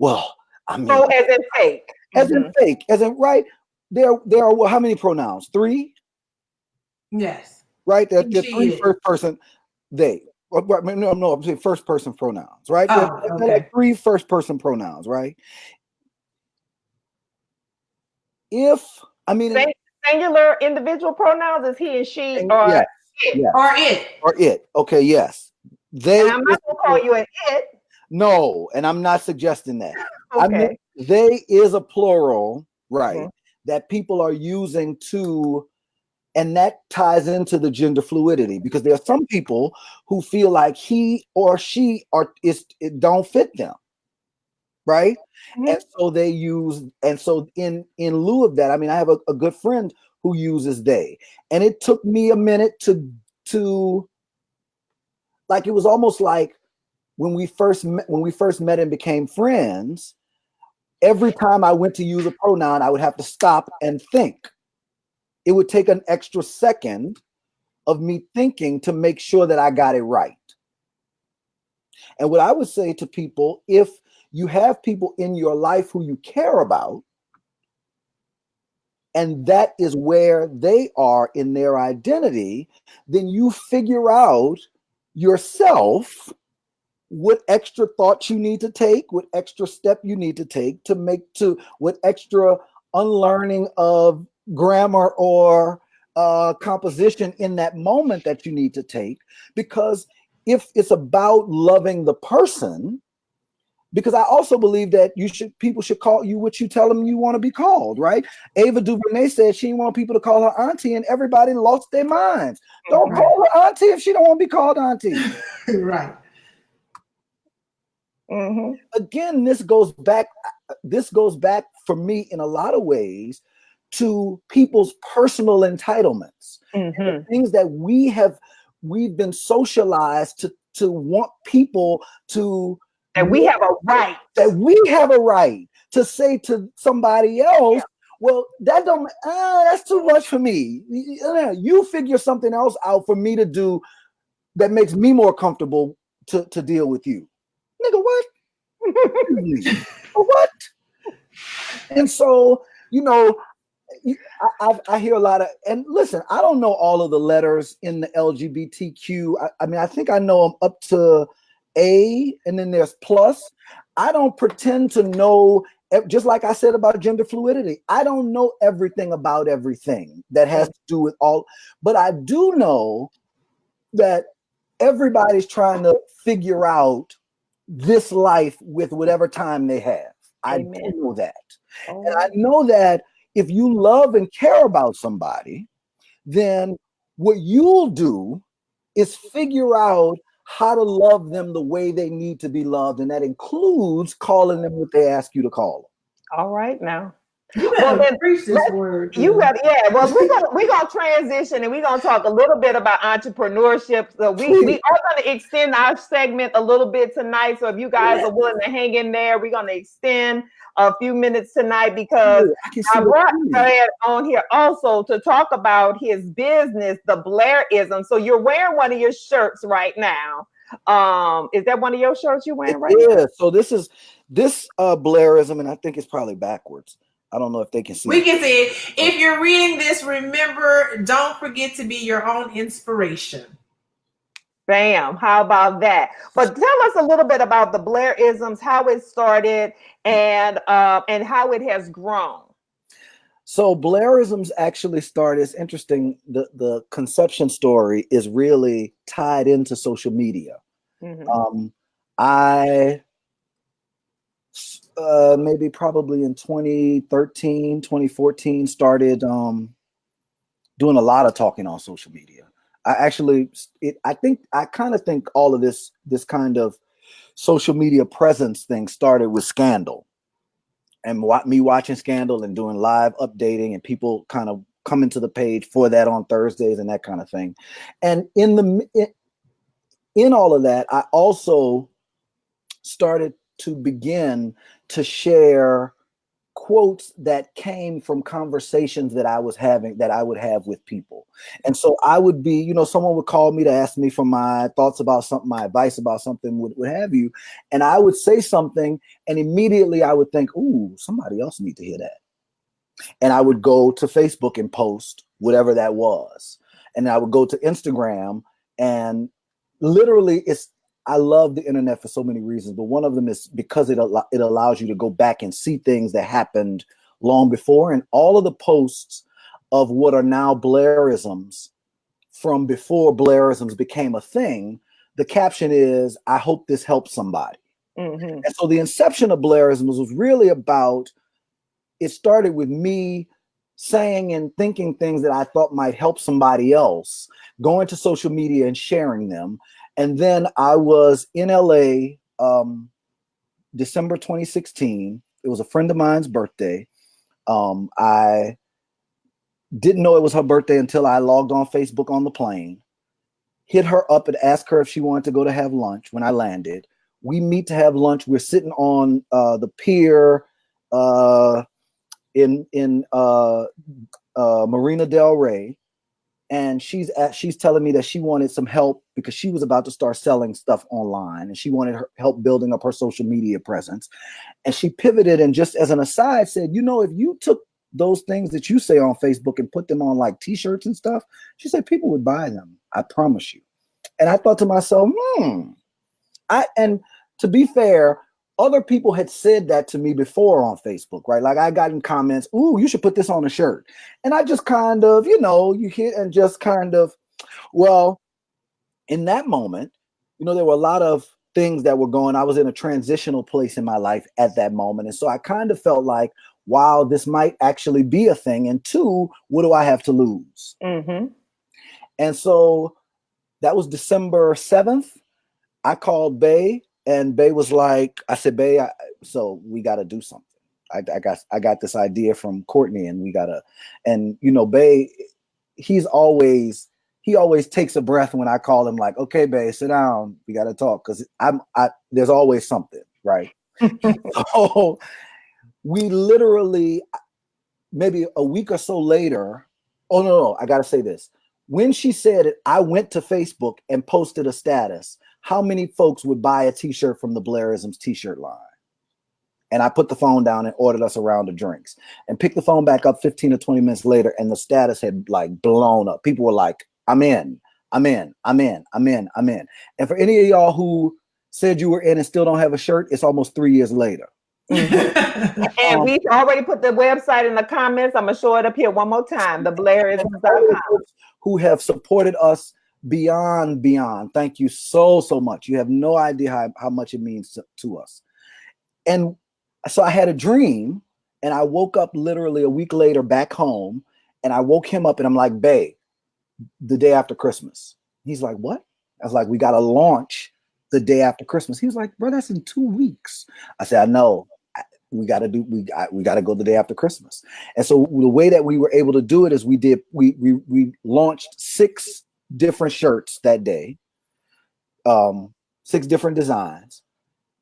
well, I mean, as in fake. As in fake. As in, right? There are how many pronouns? 3? Yes. Right? There are 3 first person, they. No, I'm saying first person pronouns, right? There are 3 first person pronouns, right? Singular individual pronouns is he and she, or yes, it. Yes. Or it. Okay, yes. They. And I'm not gonna call you an it. No, and I'm not suggesting that. Okay. I mean, they is a plural, right? Mm-hmm. That people are using to, and that ties into the gender fluidity, because there are some people who feel like he or she it don't fit them, right? Mm-hmm. And so they use, and so in lieu of that, I mean, I have a good friend who uses they, and it took me a minute to like, it was almost like when we first met and became friends. Every time I went to use a pronoun, I would have to stop and think. It would take an extra second of me thinking to make sure that I got it right. And what I would say to people, if you have people in your life who you care about, and that is where they are in their identity, then you figure out yourself what extra thoughts you need to take, what extra step you need to take to what extra unlearning of grammar or composition in that moment that you need to take. Because if it's about loving the person, because I also believe that people should call you what you tell them you want to be called, right? Ava DuVernay said she didn't want people to call her auntie, and everybody lost their minds. Don't call her auntie if she don't want to be called auntie. Right. Mm-hmm. Again, this goes back for me in a lot of ways to people's personal entitlements, Mm-hmm. things that we've been socialized to want people to. And we have a right. That we have a right to say to somebody else, well, that's too much for me. You figure something else out for me to do that makes me more comfortable to deal with you. Nigga, what? What? And so, I hear a lot of, and listen, I don't know all of the letters in the LGBTQ. I mean, I think I know them up to A, and then there's plus. I don't pretend to know, just like I said about gender fluidity, I don't know everything about everything that has to do with all, but I do know that everybody's trying to figure out this life with whatever time they have. I do know that. And I know that if you love and care about somebody, then what you'll do is figure out how to love them the way they need to be loved. And that includes calling them what they ask you to call them. All right now. You better preach this word. You got, well, we're gonna transition and we're gonna talk a little bit about entrepreneurship. So we are gonna extend our segment a little bit tonight. So if you guys are willing to hang in there, we're gonna extend a few minutes tonight because I brought Blair on here also to talk about his business, the Blairisms. So you're wearing one of your shirts right now. Is that one of your shirts you're wearing right now? Yeah. So this Blairism, and I think it's probably backwards. I don't know if they can see. We can see it. If you're reading this, remember, don't forget to be your own inspiration. Bam. How about that? But tell us a little bit about the Blairisms, how it started, and how it has grown. So Blairisms actually started. It's interesting. The conception story is really tied into social media. Mm-hmm. I maybe probably in 2013, 2014 started doing a lot of talking on social media. I kind of think all of this kind of social media presence thing started with Scandal, and me watching Scandal and doing live updating, and people kind of coming to the page for that on Thursdays and that kind of thing. And in all of that, I also started to begin to share quotes that came from conversations that I would have with people. And so I would be, someone would call me to ask me for my thoughts about something, my advice about something, what have you. And I would say something, and immediately I would think, ooh, somebody else needs to hear that. And I would go to Facebook and post whatever that was. And I would go to Instagram, and literally I love the internet for so many reasons, but one of them is because it allows you to go back and see things that happened long before. And all of the posts of what are now Blairisms from before Blairisms became a thing, the caption is, I hope this helps somebody. Mm-hmm. And so the inception of Blairisms was really about, it started with me saying and thinking things that I thought might help somebody else, going to social media and sharing them. And then I was in LA, December 2016. It was a friend of mine's birthday. I didn't know it was her birthday until I logged on Facebook on the plane, hit her up and asked her if she wanted to go to have lunch when I landed. We meet to have lunch. We're sitting on the pier in Marina Del Rey. And she's telling me that she wanted some help because she was about to start selling stuff online, and she wanted her help building up her social media presence. And she pivoted and just as an aside said, if you took those things that you say on Facebook and put them on like t-shirts and stuff, she said people would buy them. I promise you. And I thought to myself, and to be fair, other people had said that to me before on Facebook, right? Like I got in comments, ooh, you should put this on a shirt. And I just kind of, you hit and just kind of, well, in that moment, there were a lot of things that were going. I was in a transitional place in my life at that moment. And so I kind of felt like, wow, this might actually be a thing. And two, what do I have to lose? Mm-hmm. And so that was December 7th. I called Bay, and Bay was like, I said, Bay, so we got to do something. I got this idea from Courtney, and we got to, and Bay, he always takes a breath when I call him, like, okay, Bay, sit down, we got to talk, because there's always something, right? So we literally, maybe a week or so later, no, I got to say this. When she said it, I went to Facebook and posted a status. How many folks would buy a t-shirt from the Blairisms t-shirt line? And I put the phone down and ordered us a round of drinks and picked the phone back up 15 or 20 minutes later. And the status had like blown up. People were like, I'm in. And for any of y'all who said you were in and still don't have a shirt, it's almost 3 years later. And we've already put the website in the comments. I'm going to show it up here one more time, the Blairisms.com. Who have supported us beyond. Thank you so much. You have no idea how much it means to us. And so I had a dream, and I woke up literally a week later back home, and I woke him up and I'm like, Bae, the day after Christmas. He's like, what? I was like, we got to launch the day after Christmas. He was like, bro, that's in 2 weeks. I said, I know. We got to go the day after Christmas. And so the way that we were able to do it is we launched 6 different shirts that day, 6 different designs,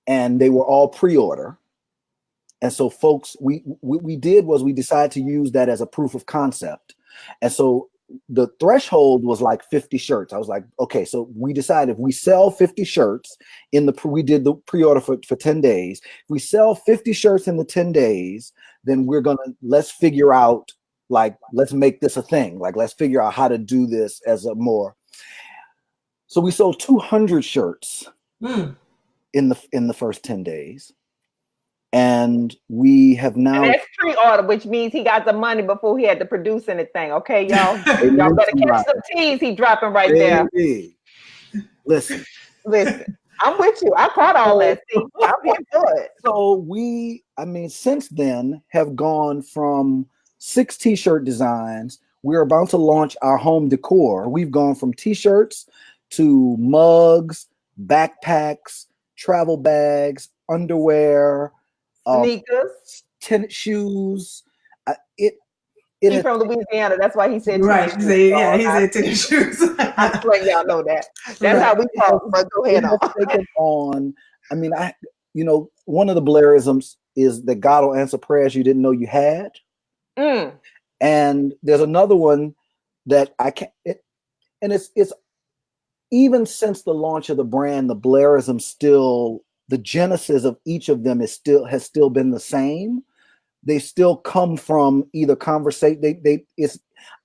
and they were all pre-order. And so folks, we decided to use that as a proof of concept. And so the threshold was like 50 shirts. I was like, okay, so we decided if we sell 50 shirts we did the pre-order for 10 days. If we sell 50 shirts in the 10 days, then let's figure out, like, let's make this a thing. Like, let's figure out how to do this as a more. So we sold 200 shirts in the first 10 days. And we have now. And that's pre-order, which means he got the money before he had to produce anything. Okay, y'all. Y'all better catch some teas he dropping right there. Listen. I'm with you. I caught all that. See, I'm here for it. So since then have gone from 6 t-shirt designs. We're about to launch our home decor. We've gone from t-shirts to mugs, backpacks, travel bags, underwear, sneakers, tennis shoes. He's from Louisiana. That's why he said right. Shoes. He said tennis shoes. I'm just letting y'all know that. That's how we talk. But go ahead on. One of the Blairisms is that God will answer prayers you didn't know you had. And there's another one that I can't. It's even since the launch of the brand, the Blairism the genesis of each of them has still been the same. They still come from either conversation.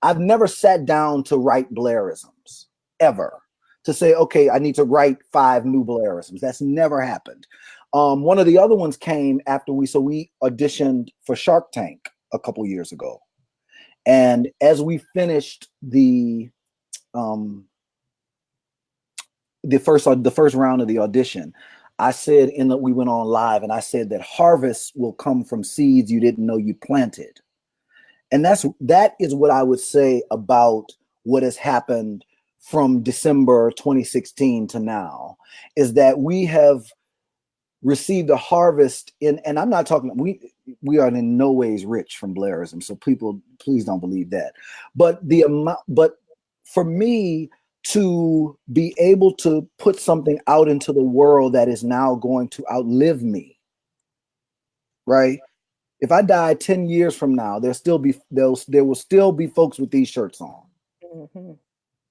I've never sat down to write Blairisms ever to say, okay, I need to write 5 new Blairisms. That's never happened. One of the other ones came after we auditioned for Shark Tank a couple years ago. And as we finished the first round of the audition, I said we went on live, and I said that harvest will come from seeds you didn't know you planted. And that is what I would say about what has happened from December 2016 to now, is that we have received a harvest and I'm not talking, we are in no ways rich from Blairism. So people, please don't believe that. But for me, to be able to put something out into the world that is now going to outlive me, right? If I die 10 years from now, there will still be folks with these shirts on. Mm-hmm.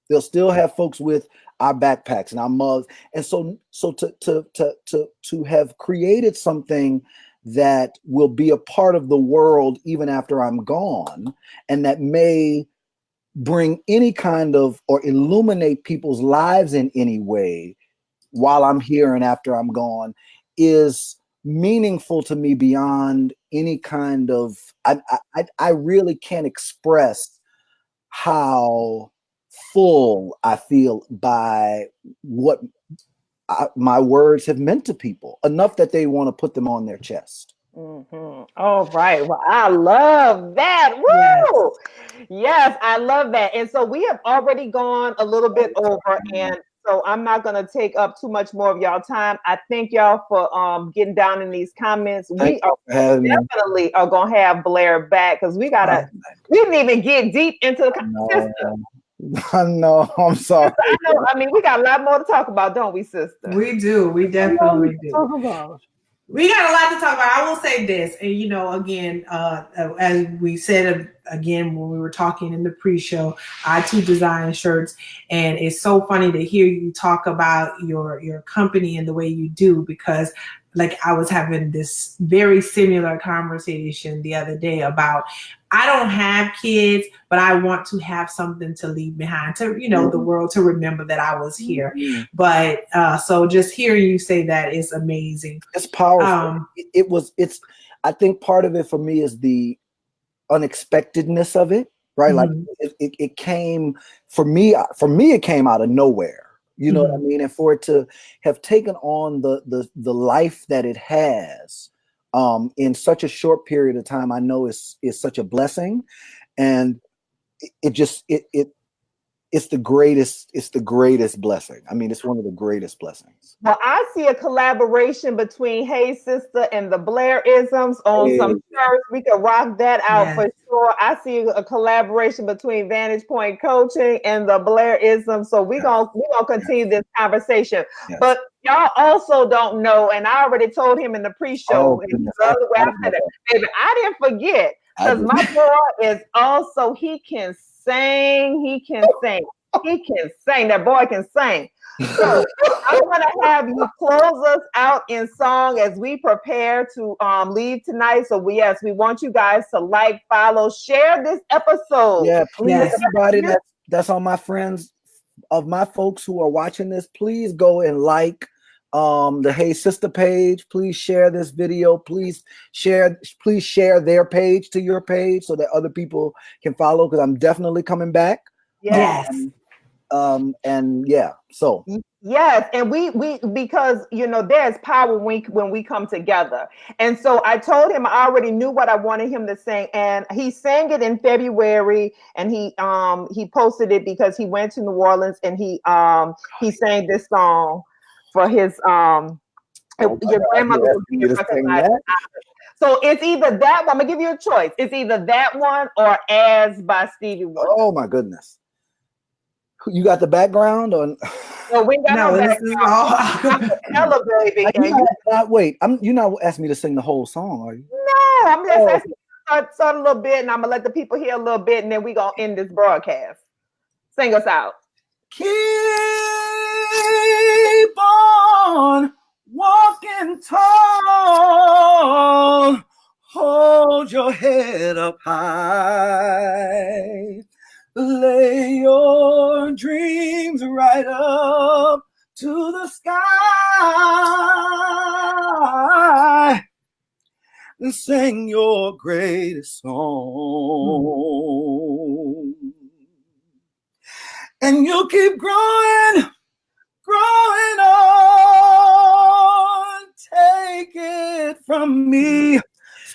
They'll still have folks with our backpacks and our mugs. And so to have created something that will be a part of the world even after I'm gone, and that may bring any kind of or illuminate people's lives in any way while I'm here and after I'm gone, is meaningful to me beyond any kind of, I really can't express how full I feel by what my words have meant to people, enough that they want to put them on their chest. Mm-hmm. All right. Well, I love that. Woo! Yes, I love that. And so we have already gone a little bit over, and so I'm not going to take up too much more of y'all time. I thank y'all for getting down in these comments. We are definitely are going to have Blair back, because we didn't even get deep into the system. I know. I'm sorry. I mean, we got a lot more to talk about, don't we, sister? We do. We definitely do. We got a lot to talk about. I will say this, and again, as we said again when we were talking in the pre-show, I too design shirts, and it's so funny to hear you talk about your company and the way you do, because like I was having this very similar conversation the other day about, I don't have kids, but I want to have something to leave behind to, the world to remember that I was here. But so just hearing you say that is amazing. It's powerful. I think part of it for me is the unexpectedness of it, right? Like it came for me, it came out of nowhere. You know what I mean? And for it to have taken on the life that it has in such a short period of time, I know is such a blessing. And it's the greatest blessing. I mean, it's one of the greatest blessings. Well, I see a collaboration between Hey Sister and the Blairisms on some shirts. We could rock that out for sure. I see a collaboration between Vantage Point Coaching and the Blairisms. So we're gonna continue this conversation. But y'all also don't know, and I already told him in the pre-show, baby, I didn't forget, because my boy is also, he can sing. That boy can sing. So I'm going to have you close us out in song as we prepare to leave tonight. So we want you guys to like, follow, share this episode. Yeah, please, everybody that's on my friends, of my folks who are watching this, please go and like the Hey Sister page. Please share this video. Please share their page to your page so that other people can follow, because I'm definitely coming back. Yes. And yeah, so yes, and we because there's power when we come together. And so I told him I already knew what I wanted him to sing, and he sang it in February, and he posted it because he went to New Orleans, and he sang this song for his your grandmother was being recognized. So it's either that one. I'm gonna give you a choice. It's either that one or As by Stevie Wonder. Oh my goodness. You got the background on? No, we got no background. Hello, baby. Wait, you're not asking me to sing the whole song, are you? No, I'm just asking you to start a little bit, and I'm gonna let the people hear a little bit, and then we're gonna end this broadcast. Sing us out. Keep on walking tall. Hold your head up high. Lay your dreams right up to the sky and sing your greatest song. And you'll keep growing on. Take it from me.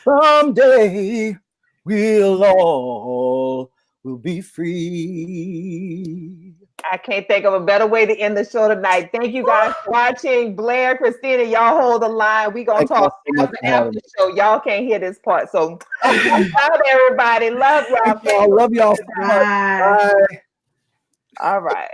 Someday we'll be free. I can't think of a better way to end the show tonight. Thank you guys for watching. Blair, Christina, y'all hold the line. We're going to talk after the show. Y'all can't hear this part. So, out, everybody. Love y'all. Love y'all. Bye. All right.